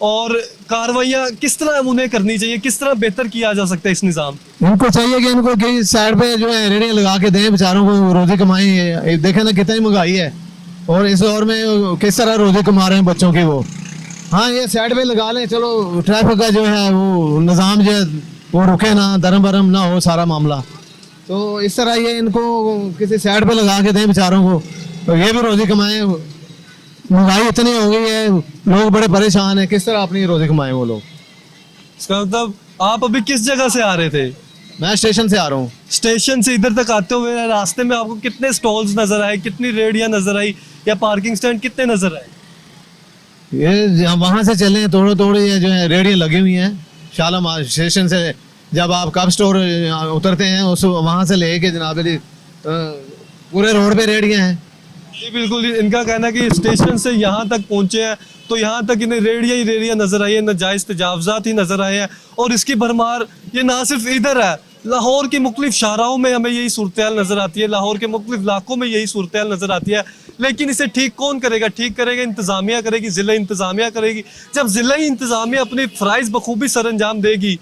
और कार्रवाइयाँ किस तरह उन्हें करनी चाहिए, किस तरह बेहतर किया जा सकता है इस निज़ाम? इनको चाहिए कि इनको कई साइड पे जो है रेडियाँ लगा के दें, बेचारों को रोजी कमाई है। देखें ना कितनी महंगाई है, और इस दौर में किस तरह रोजी कमा रहे हैं बच्चों की वो। हाँ, ये साइड पे लगा लें, चलो ट्रैफिक का जो है वो निज़ाम जो है वो रुके ना, दरम बरम ना हो सारा मामला। तो इस तरह ये इनको किसी साइड पे लगा के दें बेचारों को, तो ये भी रोजी कमाएं। महंगाई इतनी हो गई है, लोग बड़े परेशान हैं, किस तरह अपनी रोजी कमाएं वो लोग। इसका मतलब आप अभी किस जगह से आ रहे थे? मैं स्टेशन से आ रहा हूँ। स्टेशन से इधर तक आते हुए रास्ते में आपको कितने स्टॉल्स नजर आए, कितनी रेडियां नजर आई, या पार्किंग स्टैंड कितने नजर आए? ये वहाँ से चले थोड़े थोड़े ये जो है रेडियाँ लगी हुई हैं शालामार स्टेशन से। जब आप कब स्टोर उतरते हैं उस वहाँ से लेके जनाब अली पूरे रोड पे रेडियाँ हैं। जी बिल्कुल, इनका कहना है कि स्टेशन से यहाँ तक पहुँचे हैं तो यहाँ तक इन्हें रेडिया ही रेडिया नजर आई है, नाजायज़ तजावज़ात ही नजर आए हैं। और इसकी भरमार ये ना सिर्फ इधर है, लाहौर की मुख्तलिफ शाहराओं में हमें यही सूरत हाल नजर आती है, लाहौर के मुख्तलिफ इलाकों में यही सूरत हाल नजर आती है। लेकिन इसे ठीक कौन करेगा? ठीक करेगा इंतज़ामिया करेगी, ज़िला इंतज़ामिया करेगी। जब ज़िला इंतज़ामिया अपनी फ़राइज़ बखूबी सर अंजाम देगी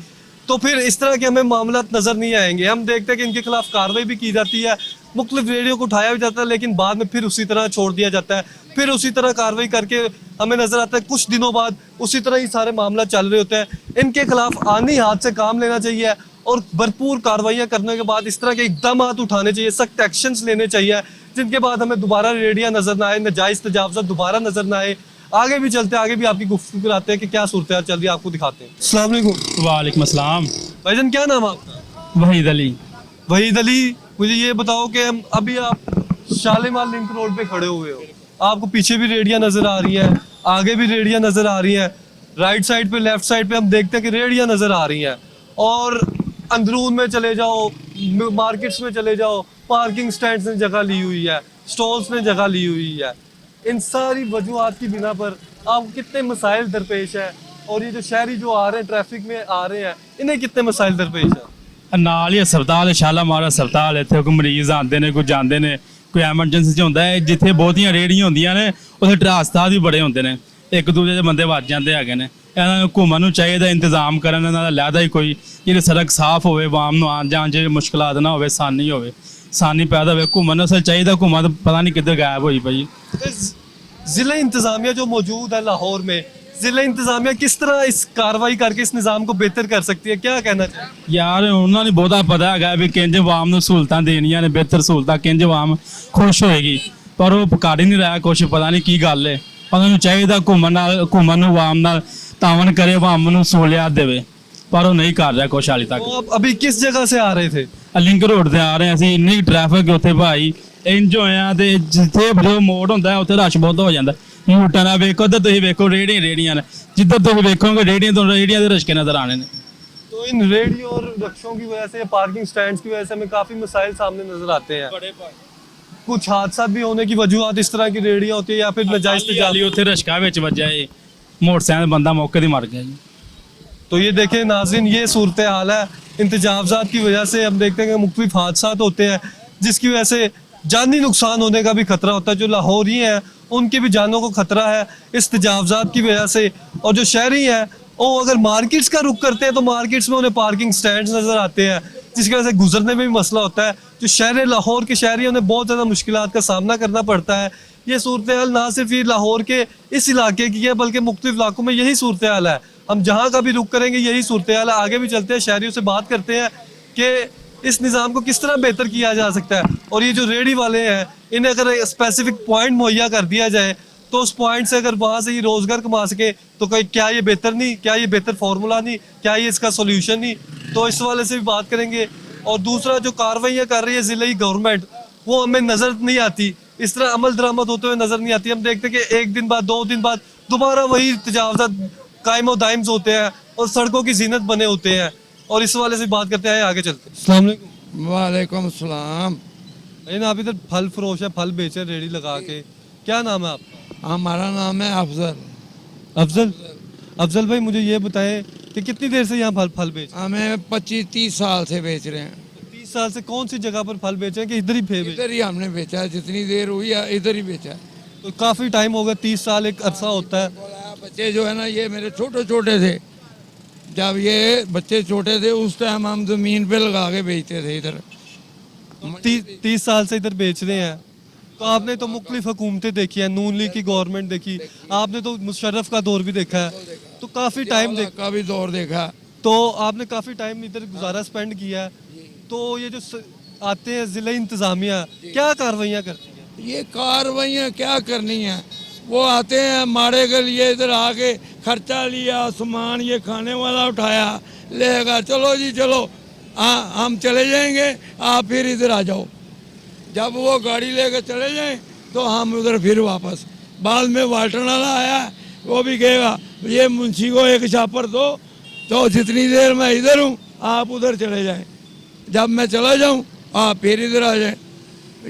तो फिर इस तरह के हमें मामला नज़र नहीं आएंगे। हम देखते हैं कि इनके खिलाफ कार्रवाई भी की जाती है, मुख्तलिफ रेडियो को उठाया भी जाता है, लेकिन बाद में फिर उसी तरह छोड़ दिया जाता है, फिर उसी तरह कार्रवाई करके हमें नजर आता है कुछ दिनों बाद उसी तरह ही सारे मामला चल रहे होते हैं। इनके खिलाफ आनी हाथ से काम लेना चाहिए और भरपूर कार्रवाइयाँ करने के बाद इस तरह के इकदाम उठाने चाहिए, सख्त एक्शंस लेने चाहिए, जिनके बाद हमें दोबारा रेडिया नजर ना आए, नाजायज़ तजावज़ात दोबारा नजर ना आए। आगे भी चलते हैं, आगे भी आपकी गुफ्तगू कराते हैं कि क्या सूरत हाल चल रही है, आपको दिखाते हैं। अस्सलाम वालेकुम। वालेकुम अस्सलाम। भाईजान क्या नाम है आपका? वहीद अली। वहीद अली, मुझे ये बताओ कि हम अभी आप शालीमार लिंक रोड पे खड़े हुए हो, आपको पीछे भी रेडियां नजर आ रही हैं, आगे भी रेडियां नजर आ रही हैं, राइट साइड पे लेफ्ट साइड पे हम देखते हैं कि रेडियां नजर आ रही हैं, और अंदरून में चले जाओ, मार्केट्स में चले जाओ, पार्किंग स्टैंड्स ने जगह ली हुई है, स्टॉल्स ने जगह ली हुई है। इन सारी वजूहात की बिना पर आपको कितने मसाइल दरपेश है, और ये जो शहरी जो आ रहे हैं ट्रैफिक में आ रहे हैं, इन्हें कितने मसाइल दरपेश है? ਨਾਲ ਹੀ ਹਸਪਤਾਲ ਸ਼ਾਲਾਮਾਰ ਹਸਪਤਾਲ ਇੱਥੇ ਕੋਈ ਮਰੀਜ਼ ਆਉਂਦੇ ਨੇ, ਕੋਈ ਜਾਂਦੇ ਨੇ, ਕੋਈ ਐਮਰਜੈਂਸੀ 'ਚ ਹੁੰਦਾ ਹੈ। ਜਿੱਥੇ ਬਹੁਤੀਆਂ ਰੇਹੜੀਆਂ ਹੁੰਦੀਆਂ ਨੇ ਉੱਥੇ ਹਸਪਤਾਲ ਵੀ ਬੜੇ ਹੁੰਦੇ ਨੇ, ਇੱਕ ਦੂਜੇ ਦੇ ਬੰਦੇ ਵੱਜ ਜਾਂਦੇ ਹੈਗੇ ਨੇ। ਇਹਨਾਂ ਨੂੰ ਘੁੰਮਣ ਨੂੰ ਚਾਹੀਦਾ ਇੰਤਜ਼ਾਮ ਕਰਨ, ਇਹਨਾਂ ਦਾ ਲੈਦਾ ਹੀ ਕੋਈ ਜਿਹੜੀ ਸੜਕ ਸਾਫ਼ ਹੋਵੇ, ਆਵਾਮ ਨੂੰ ਆਉਣ ਜਾਣ 'ਚ ਮੁਸ਼ਕਲਾਤ ਨਾ ਹੋਵੇ, ਆਸਾਨੀ ਹੋਵੇ, ਆਸਾਨੀ ਪੈਦਾ ਹੋਵੇ। ਘੁੰਮਣ ਨੂੰ ਅਸਲ ਚਾਹੀਦਾ, ਘੁੰਮਣ ਤਾਂ ਪਤਾ ਨਹੀਂ ਕਿੱਧਰ ਗਾਇਬ ਹੋਈ ਪਈ। ज़िला इंतज़ामिया जो मौजूद है लाहौर में, ज़िला इंतज़ामिया किस तरह इस कार्रवाई करके इस निज़ाम को बेहतर कर सकती है, क्या कहना चाहिए? ਯਾਰ ਉਹਨਾਂ ਨੂੰ ਬਹੁਤਾ ਪਤਾ ਹੈਗਾ ਵੀ ਕਿੰਜ ਆਵਾਮ ਨੂੰ ਸਹੂਲਤਾਂ ਦੇਣੀਆਂ ਨੇ, ਬਿਹਤਰ ਸਹੂਲਤਾਂ ਕਿੰਜ ਆਵਾਮ ਖੁਸ਼ ਹੋਏਗੀ, ਪਰ ਉਹ ਕਰ ਹੀ ਨਹੀਂ ਰਿਹਾ ਕੁਛ। ਪਤਾ ਨਹੀਂ ਕੀ ਗੱਲ ਹੈ। ਉਹਨਾਂ ਨੂੰ ਚਾਹੀਦਾ ਘੁੰਮਣ ਨੂੰ ਆਵਾਮ ਨਾਲ ਤਾਵਨ ਕਰੇ, ਆਵਾਮ ਨੂੰ ਸਹੂਲੀਅਤ ਦੇਵੇ, ਪਰ ਉਹ ਨਹੀਂ ਕਰ ਰਿਹਾ ਕੁਛ ਹਾਲੇ ਤੱਕ। तो आप अभी किस जगह से आ रहे थे? ਲਿੰਕ ਰੋਡ ਤੇ ਆ ਰਹੇ ਅਸੀਂ, ਇੰਨੀ ਟ੍ਰੈਫਿਕ ਉੱਥੇ ਭਾਈ ਇੰਜ ਹੋਇਆ, ਤੇ ਜਿੱਥੇ ਜੋ ਮੋੜ ਹੁੰਦਾ ਉੱਥੇ ਰਸ਼ ਬਹੁਤ ਹੋ ਜਾਂਦਾ। ਮੋਟਾਂ ਦਾ ਵੇਖੋ ਤੇ ਤੁਸੀਂ ਵੇਖੋ ਰੇੜੀਆਂ ਨੇ, ਜਿੱਧਰ ਤੁਸੀਂ ਵੇਖੋਗੇ ਰੇੜੀਆਂ ਦੇ ਰਸ਼ਕੇ ਨਜ਼ਰ ਆਣੇ ਨੇ। तो इन रेडियो और रक्षों की वजह से, पार्किंग स्टैंड्स की वजह से हमें काफी मसाइल सामने नजर आते हैं। कुछ हादसा भी होने की वजूहत इस तरह की रेडियां होती है, या फिर नाजायज ਜਾਲੀ ਉੱਥੇ ਰਸ਼ਕਾ ਵਿੱਚ ਵੱਜਿਆ ਏ, ਮੋਟਰਸਾਈਕਲ ਬੰਦਾ मौके ਤੇ ਮਰ ਗਿਆ ਜੀ। तो ये देखें नाज़रीन, ये सूरत हाल है। इंतजावज़ात की वजह से हम देखते हैं कि मुख्तलिफ हादसा होते हैं, जिसकी वजह से जानी नुकसान होने का भी खतरा होता है। जो लाहौरी हैं उनकी भी जानों को खतरा है इस तजावज़ात की वजह से। और जो शहरी हैं वो अगर मार्केट्स का रुख करते हैं तो मार्केट्स में उन्हें पार्किंग स्टैंड्स नज़र आते हैं, जिसकी वजह से गुजरने में भी मसला होता है। जो शहर लाहौर के शहरी उन्हें बहुत ज़्यादा मुश्किलात का सामना करना पड़ता है। ये सूरत हाल ना सिर्फ ये लाहौर के इस इलाके की है, बल्कि मुख्तलिफ इलाकों में यही सूरत हाल है। हम जहाँ का भी रुख करेंगे यही सूरत हाल है। आगे भी चलते हैं, शहरियों से बात करते हैं कि इस निज़ाम को किस तरह बेहतर किया जा सकता है। और ये जो रेडी वाले हैं, इन्हें अगर स्पेसिफिक पॉइंट मुहैया कर दिया जाए तो उस पॉइंट से अगर वहाँ से ये रोज़गार कमा सके तो क्या ये बेहतर नहीं, क्या ये बेहतर फार्मूला नहीं, क्या ये इसका सोल्यूशन नहीं? तो इस वाले से भी बात करेंगे। और दूसरा, जो कार्रवाइयाँ कर रही है ज़िले गवर्नमेंट, वो हमें नज़र नहीं आती, इस तरह अमल दरामद होते हुए नज़र नहीं आती। हम देखते हैं कि एक दिन बाद, 2 दिन बाद दोबारा वही तजावज़ात कायम दाइम होते हैं और सड़कों की जीनत बने होते हैं। और इस वाले से बात करते हैं, आगे चलते हैं। अस्सलाम वालेकुम। वालेकुम सलाम। आप इधर फल फरोश है, फल बेचे रेडी लगा के, क्या नाम है आपका? हमारा नाम है अफजल। अफजल। अफजल भाई, मुझे ये बताएं कि कितनी देर से यहाँ फल बेच? हमें 25-30 साल से बेच रहे हैं। 30 30 साल से कौन सी जगह पर फल बेचे हैं कि इधर ही बेचे? इधर ही हमने बेचा है, जितनी देर हुई है इधर ही बेचा है। तो काफी टाइम हो गया, 30 साल एक अरसा होता है। बच्चे जो है ना, ये मेरे छोटे छोटे थे, जब ये बच्चे छोटे थे उस टाइम हम जमीन पे लगा के बेचते थे इधर। 30 साल से इधर बेच रहे हैं। तो आपने तो मुख्तलिफ हुकूमतें देखी हैं, नून लीग की गवर्नमेंट देखी, आपने तो मुशर्रफ का दौर भी देखा है, तो काफी टाइम का भी दौर देखा। तो आपने काफी टाइम इधर गुजारा स्पेंड किया है। तो ये जो आते हैं जिला इंतजामिया, क्या कार्रवाइयाँ करती है? ये कार्रवाइयाँ क्या करनी है, वो आते हैं माड़े के लिए, इधर आके खर्चा लिया, सामान ये खाने वाला उठाया, लेगा, चलो जी चलो, हम चले जाएंगे, आप फिर इधर आ जाओ। जब वो गाड़ी लेकर चले जाएं तो हम उधर फिर वापस। बाद में वाल्टन वाला आया, वो भी कहेगा ये मुंशी को एक छापर दो, तो जितनी देर मैं इधर हूँ आप उधर चले जाएं, जब मैं चला जाऊँ आप फिर इधर आ जाएं।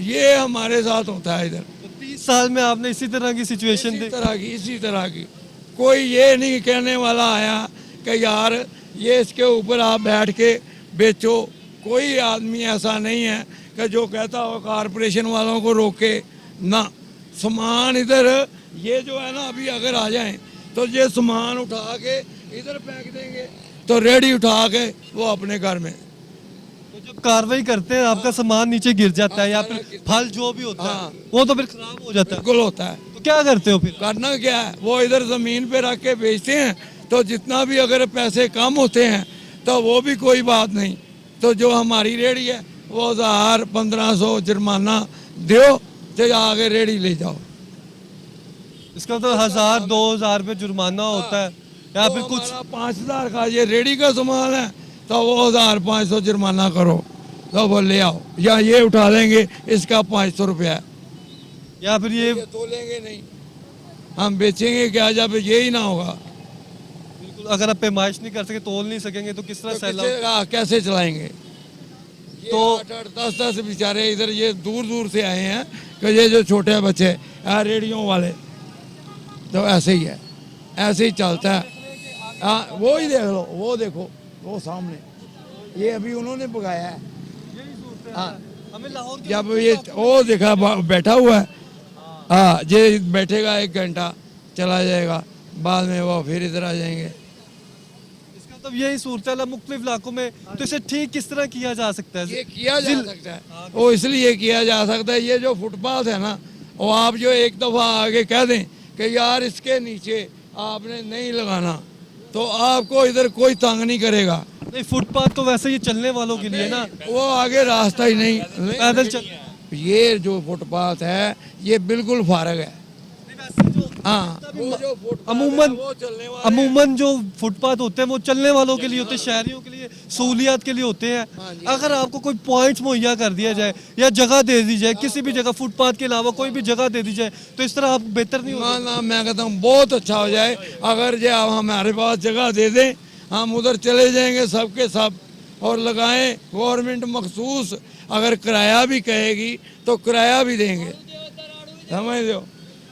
ये हमारे साथ होता है इधर। 30 साल में आपने इसी तरह की सिचुएशन देखी? इसी तरह की कोई ये नहीं कहने वाला आया कि यार ये इसके ऊपर आप बैठ के बेचो। कोई आदमी ऐसा नहीं है कि जो कहता हो कारपोरेशन वालों को रोके ना। सामान इधर ये जो है ना, अभी अगर आ जाएं तो ये सामान उठा के इधर फेंक देंगे, तो रेडी उठा के वो अपने घर में। तो जब कार्रवाई करते हैं आपका सामान नीचे गिर जाता है या फिर फल जो भी होता है वो तो फिर खराब हो जाता है। बिल्कुल होता है। तो क्या करते हो फिर? करना क्या है, वो इधर ज़मीन पे रख के बेचते हैं, तो जितना भी अगर पैसे कम होते हैं तो वो भी कोई बात नहीं, तो जो हमारी रेडी है वो 1000-1500 जुर्माना दो, तो आगे रेडी ले जाओ। इसका तो 1000-2000 रुपये जुर्माना होता है या फिर कुछ 5000 का ये रेडी का सामान है तो वो 1500 जुर्माना करो, तो वो ले आओ, या ये उठा लेंगे इसका 500 रुपया है, या फिर ये तो लेंगे नहीं, हम बेचेंगे क्या जब ये ही ना होगा। बिल्कुल, अगर आप पैमाइश नहीं कर सके, तोल नहीं सकेंगे तो किस तरह सैलाब? कैसे चलाएंगे? तो 8-10 बेचारे इधर ये दूर दूर से आए हैं कि ये जो छोटे बच्चे रेडियो वाले, तो ऐसे ही है, ऐसे ही चलता है। वो ही देख लो, वो देखो वो सामने, ये अभी उन्होंने पकाया है। हमें लाहौर जब ये वो देखा बैठा हुआ है, हाँ ये बैठेगा 1 घंटा चला जाएगा, बाद में वो फिर इधर आ जाएंगे। इसका मतलब यही सूरत है मुख्तलिफ इलाकों में। तो इसे ठीक किस तरह किया जा सकता है? ये किया जा सकता है, वो इसलिए किया जा सकता है, ये जो फुटपाथ है ना, वो आप जो एक दफ़ा आगे कह दें कि यार इसके नीचे आपने नहीं लगाना, तो आपको इधर कोई तंग नहीं करेगा। नहीं, फुटपाथ तो वैसे ये चलने वालों के लिए ना, वो आगे रास्ता ही नहीं, पैदल चल। ये जो फुटपाथ है ये बिल्कुल फारग है। हाँ, अमूमन जो फुटपाथ होते हैं वो चलने वालों के लिए होते हैं, शहरियों के लिए सहूलियात के लिए होते हैं। अगर आपको कोई पॉइंट्स मुहैया कर दिया जाए या जगह दे दी जाए, किसी भी जगह फुटपाथ के अलावा कोई भी जगह दे दी जाए, तो इस तरह आप बेहतर नहीं होगा? ना, मैं कहता हूँ बहुत अच्छा हो जाए अगर जो आप हमारे पास जगह दे दें, हम उधर चले जाएंगे सबके सब और लगाएं। गवर्नमेंट मखसूस अगर किराया भी कहेगी तो किराया भी देंगे, समझ लो।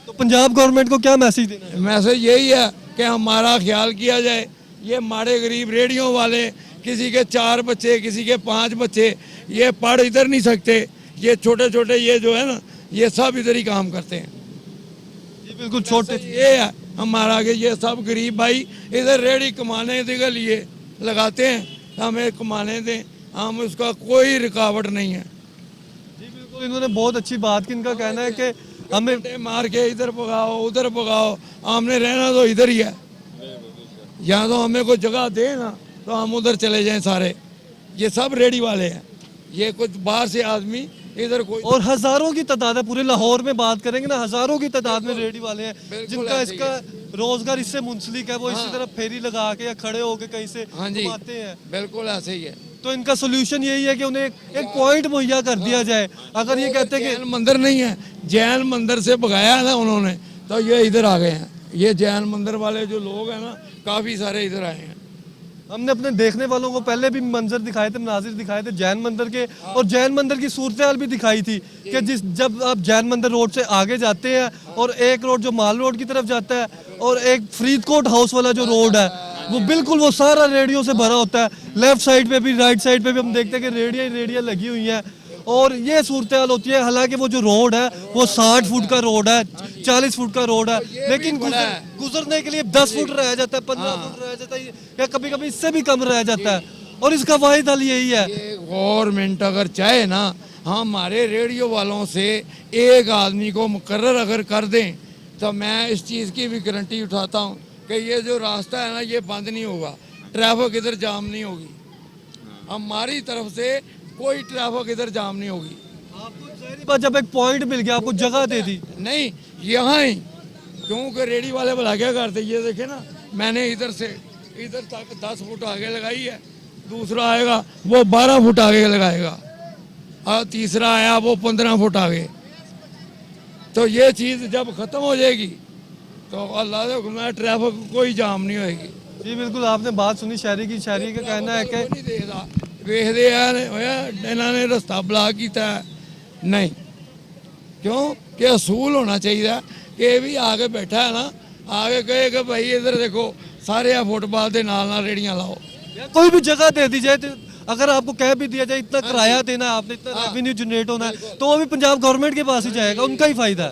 तो पंजाब गवर्नमेंट को क्या मैसेज देना है? मैसेज यही है कि हमारा ख्याल किया जाए। ये माड़े गरीब रेडियो वाले, किसी के 4 बच्चे, किसी के 5 बच्चे, ये पढ़ इधर नहीं सकते, ये छोटे छोटे ये जो है ना, ये सब इधर ही काम करते हैं। ये बिल्कुल छोटे, ये है हमारा कि ये सब गरीब भाई इधर रेडी कमाने के लिए लगाते हैं, हमें कमाने दें, हम उसका कोई रुकावट नहीं है। जी बिल्कुल, इन्होंने बहुत अच्छी बात की। इनका कहना है कि हमें मार के इधर भगाओ उधर भगाओ, हमने रहना तो इधर ही है, या तो हमें कोई जगह दे ना तो हम उधर चले जाएं सारे। ये सब रेडी वाले हैं, ये कुछ बाहर से आदमी इधर कोई, और हजारों की तादाद है, पूरे लाहौर में बात करेंगे ना, हजारों की तादाद में रेडी वाले हैं जिनका इसका रोजगार इससे मुंसलिक है। वो इसी तरह फेरी लगा के या खड़े होके कहीं से कमाते हैं। बिल्कुल ऐसे ही है। तो इनका सोल्यूशन यही है कि उन्हें एक पॉइंट मुहैया कर दिया जाए। अगर ये कहते हैं जैन मंदिर नहीं है, जैन मंदिर से भगाया है ना उन्होंने, तो ये इधर आ गए हैं। ये जैन मंदिर वाले जो लोग हैं ना, काफी सारे इधर आए हैं। हमने अपने देखने वालों को पहले भी मंजर दिखाए थे, मनाजिर दिखाए थे जैन मंदिर के, और जैन मंदिर की सूरत हाल भी दिखाई थी कि जब आप जैन मंदिर रोड से आगे जाते हैं और एक रोड जो माल रोड की तरफ जाता है और एक फरीदकोट हाउस वाला जो रोड है, वो बिल्कुल वो सारा रेडियो से भरा होता है। लेफ्ट साइड पे भी राइट साइड पे भी हम देखते हैं कि रेडियो ही रेडियो लगी हुई है और ये सूरत हाल होती है। हालांकि वो जो रोड है वो 60 फुट का रोड है, 40 फुट का रोड है, लेकिन गुजरने के लिए 10 फुट रह जाता है, 15 फुट रह जाता है या कभी कभी इससे भी कम रह जाता है और इसका वाहिद हल यही है। गवर्नमेंट अगर चाहे ना, हमारे रेडियो वालों से एक आदमी को मुकर्रर अगर कर दें तो मैं इस चीज़ की भी गारंटी उठाता हूँ कि ये जो रास्ता है ना ये बंद नहीं होगा, ट्रैफिक इधर जाम नहीं होगी, हमारी तरफ से कोई ट्रैफिक इधर जाम नहीं होगी। आपको ज़ाहिर बात जब एक पॉइंट मिल गया, आपको जगह दे दी, नहीं यहाँ ही, क्योंकि रेडी वाले भला क्या करते, ये देखे ना मैंने इधर से इधर तक 10 फुट आगे लगाई है, दूसरा आएगा वो 12 फुट आगे लगाएगा और तीसरा आया वो 15 फुट आगे। तो ये चीज़ जब ख़त्म हो जाएगी तो अल्लाह के हुक्म है ट्रैफिक कोई जाम नहीं होएगी। जी बिल्कुल आपने बात सुनी शहरी की। शहरी का कहना है कि नहीं देखदा वेखदे आ इन्हों ने रास्ता ब्लॉक किया है, नहीं, क्यों कि असूल होना चाहिए कि ये भी आगे बैठा है ना, आगे कहे कि भाई इधर देखो सारे फुटपाथ के नाल रेड़ियाँ लाओ। कोई भी जगह दे दी जाए तो अगर आपको कह भी दिया जाए इतना किराया देना है आपने, इतना रेवेन्यू जनरेट होना है, तो वो भी पंजाब गवर्नमेंट के पास ही जाएगा, उनका ही फायदा है।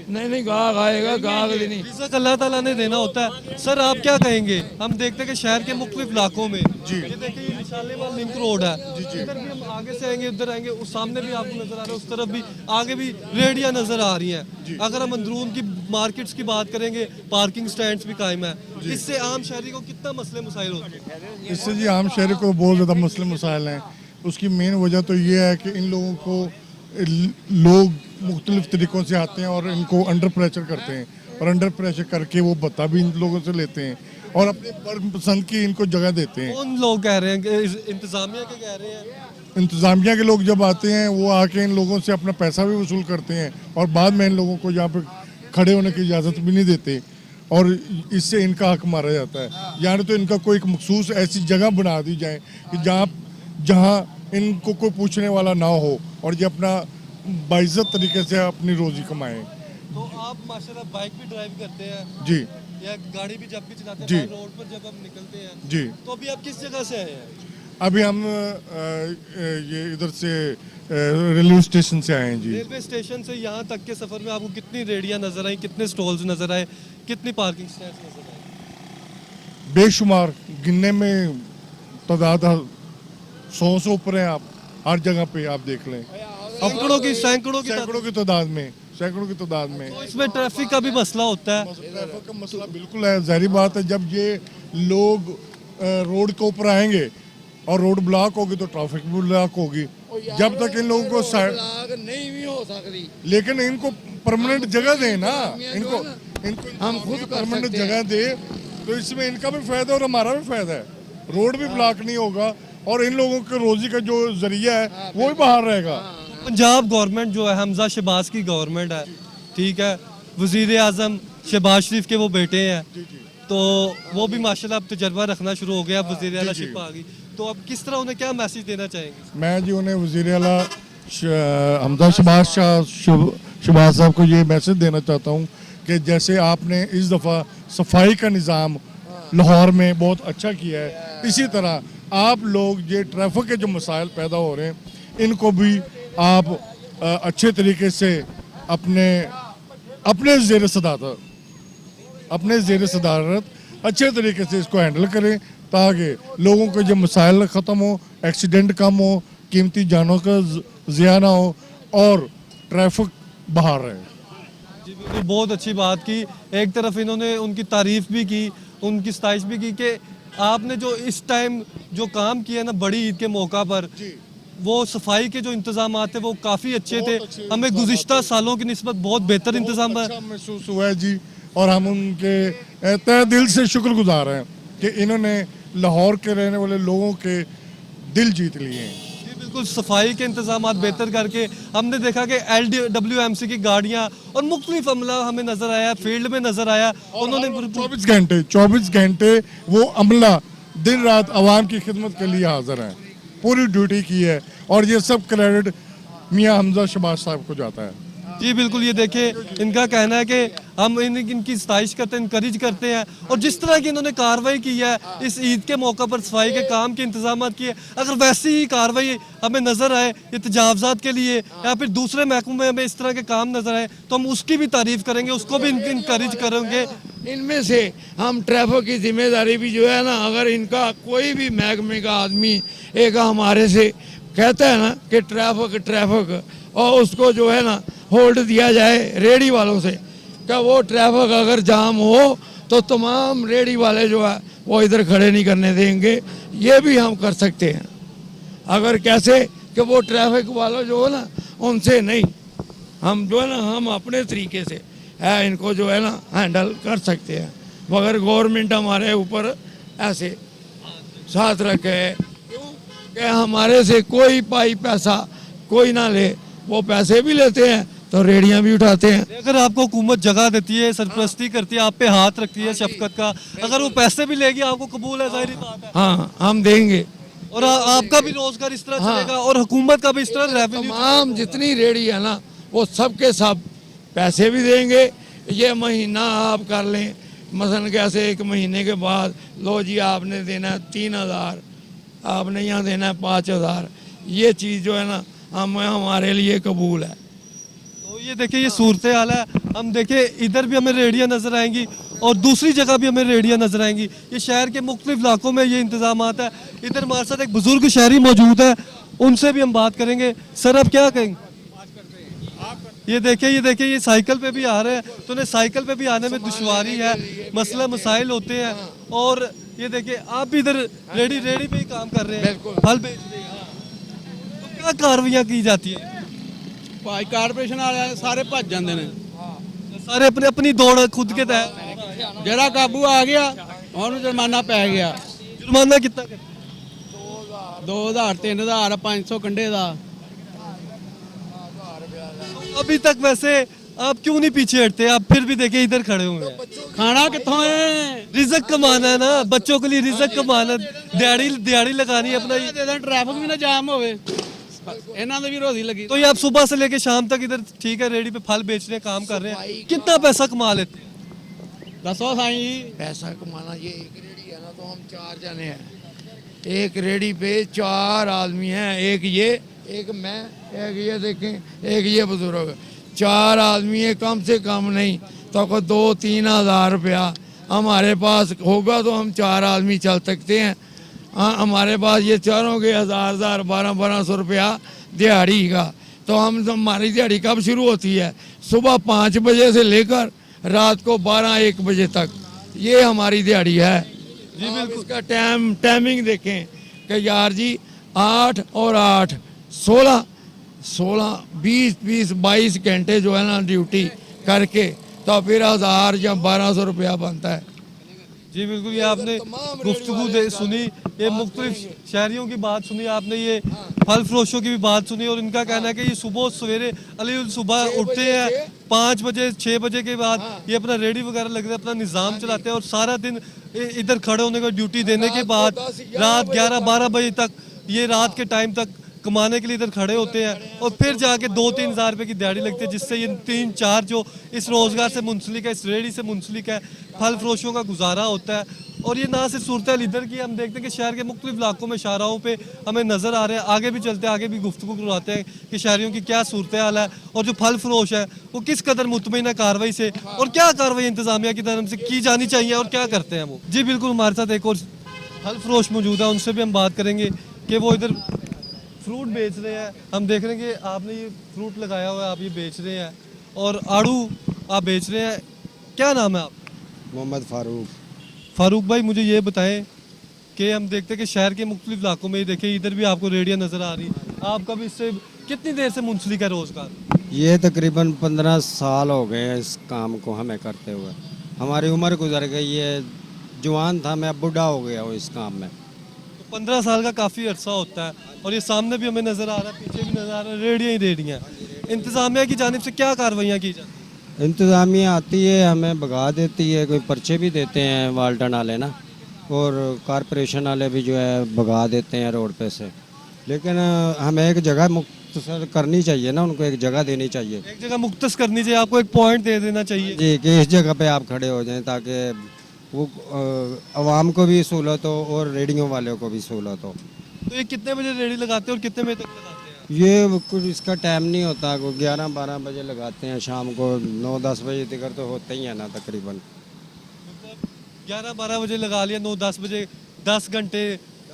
नहीं गाहक आएगा, गाहक भी नहीं। रिज़्क़ अल्लाह ताला ने देना होता है। सर आप क्या कहेंगे? हम देखते हैं कि शहर के मुख्तलिफ इलाकों में ये देखिए ये शालीमार लिंक रोड है, इधर भी हम आगे से आएंगे, उधर आएंगे, उस सामने भी आपको नजर आ रहा है, उस तरफ भी आगे भी रेडियां नजर आ रही हैं। अगर हम अंदरून की मार्केट्स की बात करेंगे, पार्किंग स्टैंड्स भी कायम है। इससे आम शहरी को कितना मसले मसाइल होते हैं? इससे जी आम शहरी को बहुत ज़्यादा मसले मसाइल हैं। उसकी मेन वजह तो ये है कि इन लोगों को लोग मुख्तलिफ तरीक़ों से आते हैं और इनको अंडर प्रेशर करते हैं और अंडर प्रेशर करके वो भत्ता भी इन लोगों से लेते हैं और अपने पसंद की इनको जगह देते हैं। कौन लोग कह रहे हैं कि इंतजामिया के कह रहे हैं? इंतज़ामिया के लोग जब आते हैं वो आके इन लोगों से अपना पैसा भी वसूल करते हैं और बाद में इन लोगों को यहाँ पे खड़े होने की इजाज़त भी नहीं देते और इससे इनका हक मारा जाता है। यानी तो इनका कोई एक मखसूस ऐसी जगह बना दी जाए कि जहाँ इनको कोई पूछने वाला ना हो और ये अपना बाइज्जत तरीके से अपनी रोज़ी कमाएं। तो आप माशाल्लाह बाइक भी ड्राइव करते हैं जी, या गाड़ी भी जब भी चलाते जी, हैं, रोड पर जब हम निकलते हैं जी। तो अभी आप किस जगह से आए हैं? अभी हम ये इधर से रेलवे स्टेशन से आए हैं जी। रेलवे स्टेशन से यहाँ तक के सफर में आपको कितनी रेडियां नजर आई, कितने स्टॉल्स नजर आए, कितनी पार्किंग स्टैंड्स नजर आए? बेशुमार, गिनने में तादाद 100 से ऊपर है। आप हर जगह पे आप देख लें, सैकड़ों की सैकड़ों की तादाद में। तो इसमें ट्रैफिक का भी मसला होता है। ट्रैफिक का मसला बिल्कुल है, जाहिर बात है। जब ये लोग रोड के ऊपर आएंगे और रोड ब्लॉक होगी तो ट्रैफिक भी ब्लॉक होगी। जब तक इन लोगों को ब्लॉक नहीं भी हो सकती, लेकिन इनको परमानेंट जगह दें ना, इनको हम खुद परमानेंट जगह दे तो इसमें इनका भी फायदा और हमारा भी फायदा है। रोड भी ब्लॉक नहीं होगा और इन लोगों के रोजी का जो जरिया है वो भी बाहर रहेगा। पंजाब गवर्नमेंट जो है हमजा शहबाज की गवर्नमेंट है, ठीक है, वजीर आजम शहबाज शरीफ के वो बेटे हैं, तो वो भी माशाल्लाह अब तजर्बा रखना शुरू हो गया, वजीर आला शिप आ गई, तो अब किस तरह उन्हें क्या मैसेज देना चाहेंगे? मैं जी उन्हें वजीर आला हमजा शहबाज साहब को ये मैसेज देना चाहता हूँ कि जैसे आपने इस दफ़ा सफाई का निज़ाम लाहौर में बहुत अच्छा किया है, इसी तरह आप लोग ये ट्रैफिक के जो मसाइल पैदा हो रहे हैं इनको भी आप अच्छे तरीके से अपने ज़ेर सदारत अच्छे तरीके से इसको हैंडल करें ताकि लोगों के जो मसाइल ख़त्म हो, एक्सीडेंट कम हो, कीमती जानों का ज़िया ना हो और ट्रैफिक बाहर रहे। जी बिल्कुल, बहुत अच्छी बात की। एक तरफ इन्होंने उनकी तारीफ भी की, उनकी सताइश भी की कि आपने जो इस टाइम जो काम किया ना बड़ी ईद के मौका पर, वो सफाई के जो इंतजाम थे वो काफ़ी अच्छे थे। हमें गुज़िश्ता सालों की निस्बत बहुत बेहतर इंतजाम अच्छा महसूस हुआ है जी और हम उनके तहे दिल से शुक्रगुजार हैं कि इन्होंने लाहौर के रहने वाले लोगों के दिल जीत लिए हैं। जी बिल्कुल, सफाई के इंतजाम बेहतर करके हमने देखा कि LWMC की गाड़ियाँ और मुख्तलिफ अमला हमें नज़र आया, फील्ड में नज़र आया। उन्होंने 24 घंटे वो अमला दिन रात आवाम की खिदमत के लिए हाजिर हैं, पूरी ड्यूटी की है और ये सब क्रेडिट मियाँ हमजा शहबाज साहब को जाता है। जी बिल्कुल, ये देखिए इनका कहना है कि हम इनकी सताइश करते हैं, इनकरेज करते हैं, और जिस तरह की इन्होंने कार्रवाई की है इस ईद के मौका पर सफाई के काम के इंतजाम किए, अगर वैसी ही कार्रवाई हमें नज़र आए ये तजावजात के लिए या फिर दूसरे महकमों में हमें इस तरह के काम नज़र आए तो हम उसकी भी तारीफ करेंगे, उसको भी इनकरेज करेंगे। इनमें से हम ट्रैफिक की जिम्मेदारी भी जो है ना, अगर इनका कोई भी महकमे का आदमी एक हमारे से कहता है ना कि ट्रैफिक और उसको जो है ना होल्ड दिया जाए रेडी वालों से, क्या वो ट्रैफिक अगर जाम हो तो तमाम रेडी वाले जो है वो इधर खड़े नहीं करने देंगे, ये भी हम कर सकते हैं। अगर कैसे कि वो ट्रैफिक वालों जो है ना उनसे नहीं, हम जो है ना हम अपने तरीके से है इनको जो है ना हैंडल कर सकते हैं, मगर गवर्नमेंट हमारे ऊपर ऐसे साथ रखे क्यों कि हमारे से कोई पाई पैसा कोई ना ले, वो पैसे भी लेते हैं तो रेडियां भी उठाते हैं। अगर आपको हुकूमत जगह देती है, सरपरस्ती करती है, आप पे हाथ रखती है शफकत का, अगर वो पैसे भी लेगी आपको कबूल है, जाहिर बात है। हाँ हम देंगे, और आपका भी रोजगार इस तरह चलेगा और हुकूमत का भी इस तरह रेवेन्यू। तमाम जितनी रेडी है ना वो सब के सब पैसे भी देंगे। ये महीना आप कर लें, मसलन कैसे 1 महीने के बाद लो जी आपने देना है 3000, आपने यहाँ देना है 5000, ये चीज़ जो है ना हमारे लिए कबूल है। तो ये देखिए ये सूरत हाल है, हम देखिए इधर भी हमें रेडियाँ नज़र आएंगी और दूसरी जगह भी हमें रेडियाँ नज़र आएंगी। ये शहर के मुख्तलिफ इलाकों में ये इंतजाम है। इधर हमारे साथ एक बुजुर्ग शहरी मौजूद है, उनसे भी हम बात करेंगे। सर आप क्या कहेंगे? ये देखिए ये साइकिल पे भी आ रहे हैं, तो उन्हें साइकिल पे भी आने में दुश्वारी है, मसला मसाइल होते हैं। और ये देखिए आप भी इधर रेडी पे ही काम कर रहे हैं, फल बेच रहे हैं, तो क्या कार्रवाइयाँ की जाती है? भाई कारपोरेशन वाले सारे भज जाते हैं, सारे अपनी दौड़ खुद के तहत। जरा काबू आ गया और जुर्माना पै गया। जुर्माना कितना? 2000 3000 500 कंडे का। अभी तक वैसे आप क्यों नहीं पीछे हटते? आप फिर भी देखिए इधर खड़े हुए हैं। खाना कितों है? रिजक कमाना है ना, बच्चों के लिए रिजक कमाना, दिहाड़ी लगानी है अपना। ट्रैफिक भी ना जाम होवे, इन्हों भी रोजी लगी। तो ये आप सुबह से लेके शाम तक इधर ठीक है रेडी पे फल बेच रहे हैं, काम कर रहे हैं, कितना पैसा कमा लेते हैं? दसो साई। पैसा कमाना, ये एक रेडी है ना तो हम 4 जने हैं, एक रेडी पे 4 आदमी हैं, एक ये, एक मैं, एक ये देखें, एक ये बुजुर्ग, 4 आदमी है, कम से कम नहीं तो 2-3 हज़ार रुपया हमारे पास होगा तो हम 4 आदमी चल सकते हैं। हाँ हमारे पास ये चारों के 1000 1200 रुपया दिहाड़ी का, तो हमारी दिहाड़ी कब शुरू होती है? सुबह 5 बजे से लेकर रात को 12-1 बजे तक, ये हमारी दिहाड़ी है जी। बिल्कुल इसका टाइमिंग देखें कि यार जी 8 और 8 16 20 22 घंटे जो है ना ड्यूटी करके तो फिर 1000 या 1200 रुपया बनता है जी। बिल्कुल ये आपने गुफ्तगू सुनी, ये मुख्तलिफ शहरियों की बात सुनी आपने, ये फल फरोशों की भी बात सुनी, और इनका कहना है कि ये सवेरे सुबह उठते हैं 5 बजे 6 बजे के बाद ये अपना रेडी वगैरह लगते हैं, अपना निज़ाम चलाते हैं और सारा दिन इधर खड़े होने का ड्यूटी देने के बाद रात 11-12 बजे तक, ये रात के टाइम तक कमाने के लिए इधर खड़े होते हैं और फिर जाके 2-3 हज़ार रुपये की दिहाड़ी लगती है, जिससे ये 3-4 जो इस रोज़गार से मुंसलिक है, इस रेडी से मुंसलिक है, फल फरोशों का गुजारा होता है। और ये ना सिर्फ सूरत हाल इधर की, हम देखते हैं कि शहर के मुख्तलिफ इलाकों में शाहराहों पे हमें नज़र आ रहे हैं। आगे भी चलते हैं, आगे भी गुफ्तगू करवाते हैं कि शहरियों की क्या सूरत हाल है और जो फल फरोश है वो किस कदर मुतमईन है कार्रवाई से, और क्या कार्रवाई इंतज़ामिया की तरफ से की जानी चाहिए और क्या करते हैं वो। जी बिल्कुल, हमारे साथ एक और फल फरोश मौजूद है, उनसे भी हम बात करेंगे कि वो इधर फ्रूट बेच रहे हैं। हम देख रहे हैं कि आपने ये फ्रूट लगाया हुआ है, आप ये बेच रहे हैं और आड़ू आप बेच रहे हैं। क्या नाम है आप? मोहम्मद फारूक भाई, मुझे ये बताएं कि हम देखते हैं कि शहर के मुख्तलिफ इलाकों में, देखिए इधर भी आपको रेडियाँ नज़र आ रही, आपका भी इससे कितनी देर से मुंसलिक है रोज़गार? ये तकरीबन 15 साल हो गए हैं इस काम को हमें करते हुए। हमारी उम्र गुजर गई है, जवान था मैं, अब बूढ़ा हो गया हूँ इस काम में। 15 साल का काफ़ी अरसा होता है और ये सामने भी हमें नज़र आ रहा है, पीछे भी नज़र आ रहा है, रेडियाँ ही रेडियाँ। इंतज़ामिया की जानिब से क्या कार्रवाइयाँ की जाती हैं? इंतज़ामिया आती है, हमें भगा देती है, कोई पर्चे भी देते हैं वाल्टन वाले ना, और कारपोरेशन वाले भी जो है भगा देते हैं रोड पे से। लेकिन हमें एक जगह मुख्तसर करनी चाहिए ना, उनको एक जगह देनी चाहिए एक जगह मुख्तस करनी चाहिए, आपको एक पॉइंट दे देना चाहिए। जी, कि इस जगह पे आप खड़े हो जाएं ताकि वो आवाम को भी सहूलत हो और रेडियो वालों को भी सहूलत हो। तो ये कितने बजे रेडी लगाते हैं और कितने बजे तक लगाते हैं? ये कुछ इसका टाइम नहीं होता, को 11-12 बजे लगाते हैं, शाम को 9-10 बजे तक तो होते ही है ना तकरीबन। 11-12 बजे लगा लिया, 9-10 बजे, 10 घंटे,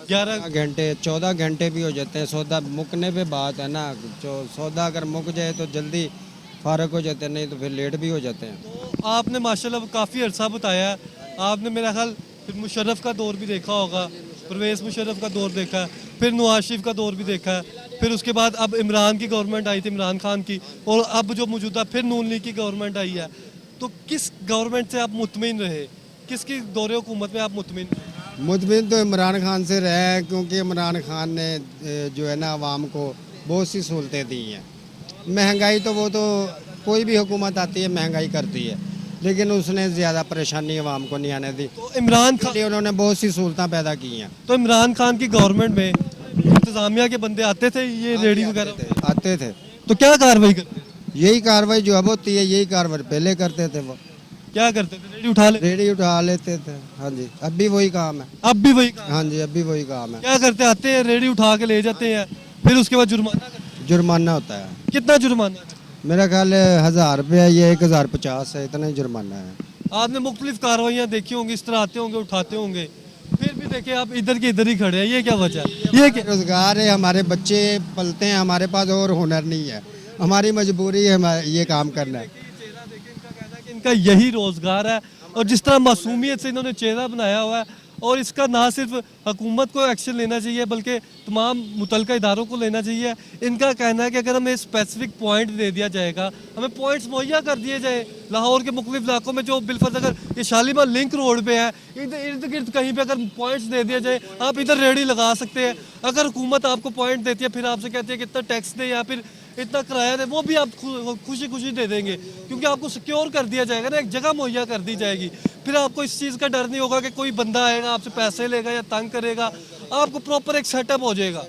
11 घंटे 14 घंटे भी हो जाते हैं। सौदा मुकने पे बात है ना, जो सौदा अगर मुक जाए तो जल्दी फारग हो जाते हैं, नहीं तो फिर लेट भी हो जाते हैं। तो आपने माशाल्लाह काफ़ी अरसा बताया है, आपने मेरा ख्याल फिर मुशर्रफ का दौर भी देखा होगा, परवेज़ मुशर्रफ का दौर देखा है, फिर नवाज शरीफ का दौर भी देखा है, फिर उसके बाद अब इमरान की गवर्नमेंट आई थी, इमरान खान की, और अब जो मौजूदा फिर नून लीग की गवर्नमेंट आई है। तो किस गवर्नमेंट से आप मुतमिन रहे, किसकी दौरे हुकूमत में आप मुतमिन? मुतमिन तो इमरान खान से रहे हैं, क्योंकि इमरान खान ने जो है ना आवाम को बहुत सी सहूलतें दी हैं। महंगाई तो वो तो कोई भी हुकूमत आती है महंगाई करती है, लेकिन उसने ज़्यादा परेशानी आवाम को नहीं आने दी। तो इमरान खान, उन्होंने बहुत सी सहूलतें पैदा की हैं। तो इमरान खान की गवर्नमेंट में इंतजामिया के बंदे आते थे ये रेडी वगैरह, आते थे। तो क्या कार्रवाई करते? यही कार्रवाई जो अब होती है यही कार्रवाई पहले करते थे। वो क्या करते थे? रेडी उठा ले, रेडी उठा लेते थे। हाँ जी, अब भी वही काम है। अब भी वही काम? हाँ जी, अब भी वही काम है। क्या करते? आते हैं, रेडी उठा के ले जाते हैं, फिर उसके बाद जुर्माना करते हैं। जुर्माना होता है। कितना जुर्माना? मेरा ख्याल 1000 रुपये है, ये 1050 है, इतना ही जुर्माना है। आपने मुख्तलिफ कार्रवाइयाँ देखी होंगी, इस तरह आते होंगे, उठाते होंगे, फिर भी देखे आप इधर के इधर ही खड़े हैं, ये क्या वजह है? ये क्या रोजगार है, हमारे बच्चे पलते हैं, हमारे पास और हुनर नहीं है, हमारी मजबूरी है ये काम करना है। चेहरा देखें, इनका कहना है कि इनका यही रोजगार है, और जिस तरह मासूमियत से इन्होंने चेहरा बनाया हुआ है, और इसका ना सिर्फ हुकूमत को एक्शन लेना चाहिए बल्कि तमाम मुतलका इदारों को लेना चाहिए। इनका कहना है कि अगर हमें स्पेसिफिक पॉइंट दे दिया जाएगा, हमें पॉइंट्स मुहैया कर दिए जाए लाहौर के मुख्तलिफ इलाकों में, जो बिलफर्ज अगर ये शालीमार लिंक रोड पे है, इर्द गिर्द कहीं पे अगर पॉइंट्स दे दिया जाए, आप इधर रेडी लगा सकते हैं। अगर हुकूमत आपको पॉइंट देती है, फिर आपसे कहती है कि इतना टैक्स दे या फिर इतना किराया दे, वो भी आप खुशी खुशी दे देंगे, क्योंकि आपको सिक्योर कर दिया जाएगा ना, एक जगह मुहैया कर दी जाएगी। फिर आपको इस चीज़ का डर नहीं होगा कि कोई बंदा आएगा आपसे पैसे लेगा या तंग करेगा, आपको प्रॉपर एक सेटअप हो जाएगा।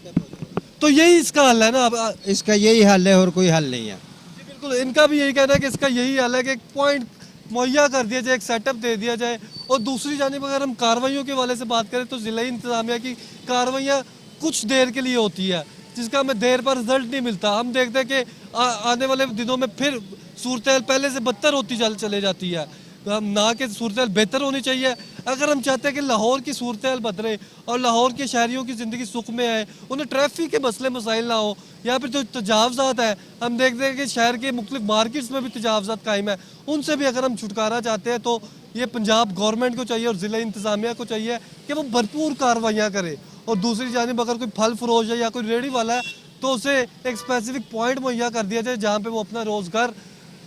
तो यही इसका हल है ना? इसका यही हल है और कोई हल नहीं है। जी बिल्कुल, इनका भी यही कहना है कि इसका यही हल है कि एक पॉइंट मुहैया कर दिया जाए, एक सेटअप दे दिया जाए। और दूसरी जानिब अगर हम कार्रवाइयों के हवाले से बात करें तो ज़िला इंतज़ामिया की कार्रवाइयाँ कुछ देर के लिए होती है, जिसका हमें देर पर रिजल्ट नहीं मिलता। हम देखते हैं कि आने वाले दिनों में फिर सूरत पहले से बदतर होती चले जाती है, ना कि सूरत बेहतर होनी चाहिए। अगर हम चाहते हैं कि लाहौर की सूरत बदले और लाहौर के शहरियों की ज़िंदगी सुख में आए, उन्हें ट्रैफिक के मसले मसाइल ना हो, या फिर जो तजावज़ात है, हम देखते हैं कि शहर के मुख्तलिफ मार्केट्स में भी तजावज़ात कायम है, उनसे भी अगर हम छुटकारा चाहते हैं तो ये पंजाब गवर्नमेंट को चाहिए और ज़िला इंतज़ामिया को चाहिए कि वो भरपूर कार्रवाइयाँ करे। और दूसरी जानिब अगर कोई फल फरोश है या कोई रेडी वाला है तो उसे एक स्पेसिफिक पॉइंट मुहैया कर दिया जाए जहाँ पे वो अपना रोज़गार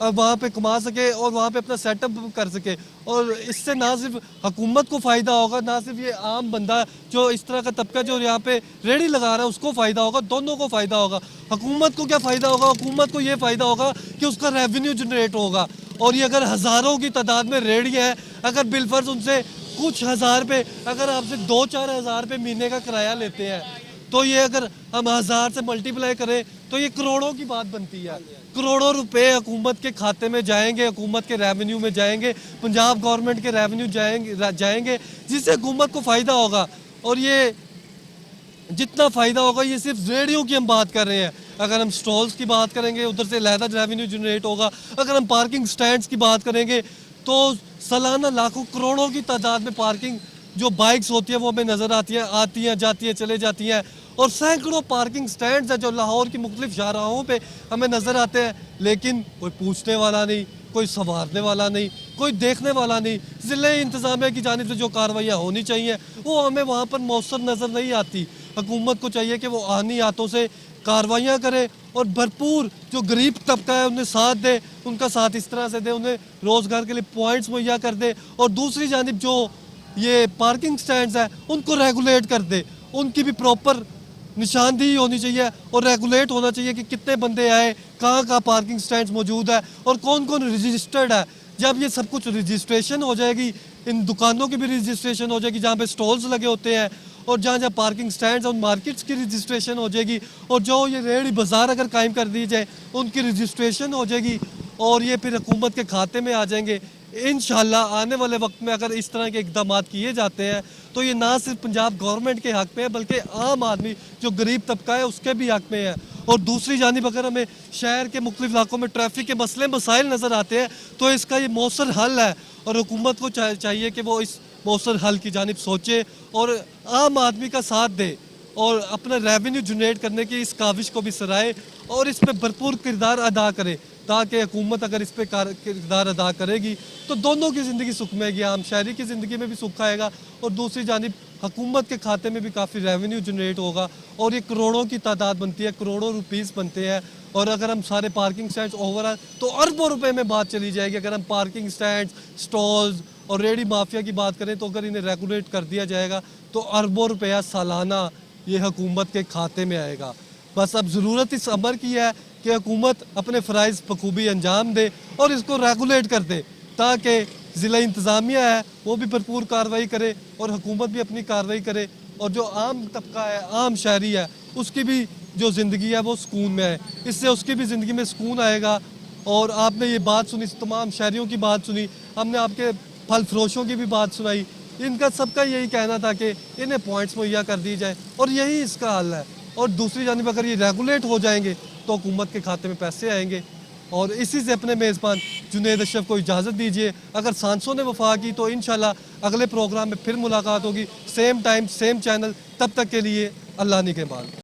वहाँ पे कमा सके और वहाँ पे अपना सेटअप कर सके। और इससे ना सिर्फ हुकूमत को फ़ायदा होगा, ना सिर्फ ये आम बंदा जो इस तरह का तबका जो यहाँ पे रेडी लगा रहा है उसको फ़ायदा होगा, दोनों को फ़ायदा होगा। हुकूमत को क्या फ़ायदा होगा? हुकूमत को ये फ़ायदा होगा कि उसका रेवेन्यू जनरेट होगा। और ये अगर हज़ारों की तादाद में रेडी है, अगर बिलफर्ज उनसे कुछ हज़ार पे, अगर आपसे 2-4 हज़ार पे महीने का किराया लेते हैं, तो ये अगर हम 1000 से मल्टीप्लाई करें तो ये करोड़ों की बात बनती है। करोड़ों रुपए हुकूमत के खाते में जाएंगे, हुकूमत के रेवेन्यू में जाएंगे, पंजाब गवर्नमेंट के रेवेन्यू जाएंगे जिससे हुकूमत को फ़ायदा होगा। और ये जितना फ़ायदा होगा, ये सिर्फ रेडियो की हम बात कर रहे हैं। अगर हम स्टॉल्स की बात करेंगे उधर से अलहदा रेवेन्यू जनरेट होगा। अगर हम पार्किंग स्टैंड्स की बात करेंगे तो सालाना लाखों करोड़ों की तादाद में पार्किंग जो बाइक्स होती है वो हमें नज़र आती हैं जाती हैं चले जाती हैं। और सैकड़ों पार्किंग स्टैंड्स हैं जो लाहौर की मुख्तलिफ शाहराहों पे हमें नज़र आते हैं, लेकिन कोई पूछने वाला नहीं, कोई संवारने वाला नहीं, कोई देखने वाला नहीं। ज़िला इंतज़ामिया की जानिब से जो कार्रवाइयाँ होनी चाहिए वो हमें वहाँ पर मौसर नज़र नहीं आती। हुकूमत को चाहिए कि वो आनी हाथों से कार्रवाइयाँ करे और भरपूर जो गरीब तबका है उन्हें साथ दे, उनका साथ इस तरह से दे, उन्हें रोज़गार के लिए पॉइंट्स मुहैया कर दे। और दूसरी जानिब जो ये पार्किंग स्टैंड्स हैं उनको रेगुलेट कर दे, उनकी भी प्रॉपर निशानदेही होनी चाहिए और रेगुलेट होना चाहिए कि कितने बंदे आए, कहाँ पार्किंग स्टैंड्स मौजूद है और कौन कौन रजिस्टर्ड है। जब ये सब कुछ रजिस्ट्रेशन हो जाएगी, इन दुकानों की भी रजिस्ट्रेशन हो जाएगी जहाँ पे स्टॉल्स लगे होते हैं, और जहाँ जहाँ पार्किंग स्टैंड्स और मार्केट्स की रजिस्ट्रेशन हो जाएगी, और जो ये रेहड़ी बाज़ार अगर कायम कर दी जाए उनकी रजिस्ट्रेशन हो जाएगी, और ये फिर हुकूमत के खाते में आ जाएंगे। इंशाल्लाह आने वाले वक्त में अगर इस तरह के इकदाम किए जाते हैं तो ये ना सिर्फ पंजाब गवर्नमेंट के हक़ में है बल्कि आम आदमी जो गरीब तबका है उसके भी हक़ में है। और दूसरी जानिब अगर हमें शहर के मुख्तलिफ इलाकों में ट्रैफिक के मसले मसाइल नज़र आते हैं तो इसका ये मौसर हल है, और हुकूमत को चाहिए कि वो इस मौसर हल की जानिब सोचे और आम आदमी का साथ दे और अपना रेवेन्यू जनरेट करने की इस काविश को भी सराहे और इस पर भरपूर किरदार अदा करे, ताकि हुकूमत अगर इस पर किरदार अदा करेगी तो दोनों की ज़िंदगी सुखमेगी, आम शहरी की ज़िंदगी में भी सुख आएगा और दूसरी जानिब हुकूमत के खाते में भी काफ़ी रेवेन्यू जनरेट होगा। और ये करोड़ों की तादाद बनती है, करोड़ों रुपीस बनते हैं, और अगर हम सारे पार्किंग स्टैंड्स ओवरऑल तो अरबों रुपए में बात चली जाएगी। अगर हम पार्किंग स्टैंड्स, स्टॉल्स और रेडी माफिया की बात करें तो अगर इन्हें रेगुलेट कर दिया जाएगा तो अरबों रुपया सालाना ये हुकूमत के खाते में आएगा। बस अब ज़रूरत इस अमर की है कि हुकूमत अपने फ़राइज़ बखूबी अंजाम दे और इसको रेगुलेट कर दे, ताकि ज़िला इंतज़ामिया है वो भी भरपूर कार्रवाई करे और हुकूमत भी अपनी कार्रवाई करे, और जो आम तबका है, आम शहरी है, उसकी भी जो ज़िंदगी है वो सुकून में है। इससे उसकी भी ज़िंदगी में सुकून आएगा। और आपने ये बात सुनी, तमाम शहरियों की बात सुनी, हमने आपके फल फरोशों की भी बात सुनाई, इनका सबका यही कहना था कि इन्हें पॉइंट्स मुहैया कर दी जाए और यही इसका हल है। और दूसरी जानिब अगर ये रेगुलेट हो जाएंगे तो हुकूमत के खाते में पैसे आएंगे। और इसी से अपने मेज़बान जुनैद अशरफ को इजाज़त दीजिए। अगर सांसों ने वफा की तो इंशाल्लाह अगले प्रोग्राम में फिर मुलाकात होगी, सेम टाइम सेम चैनल। तब तक के लिए अल्लाह निगहबान।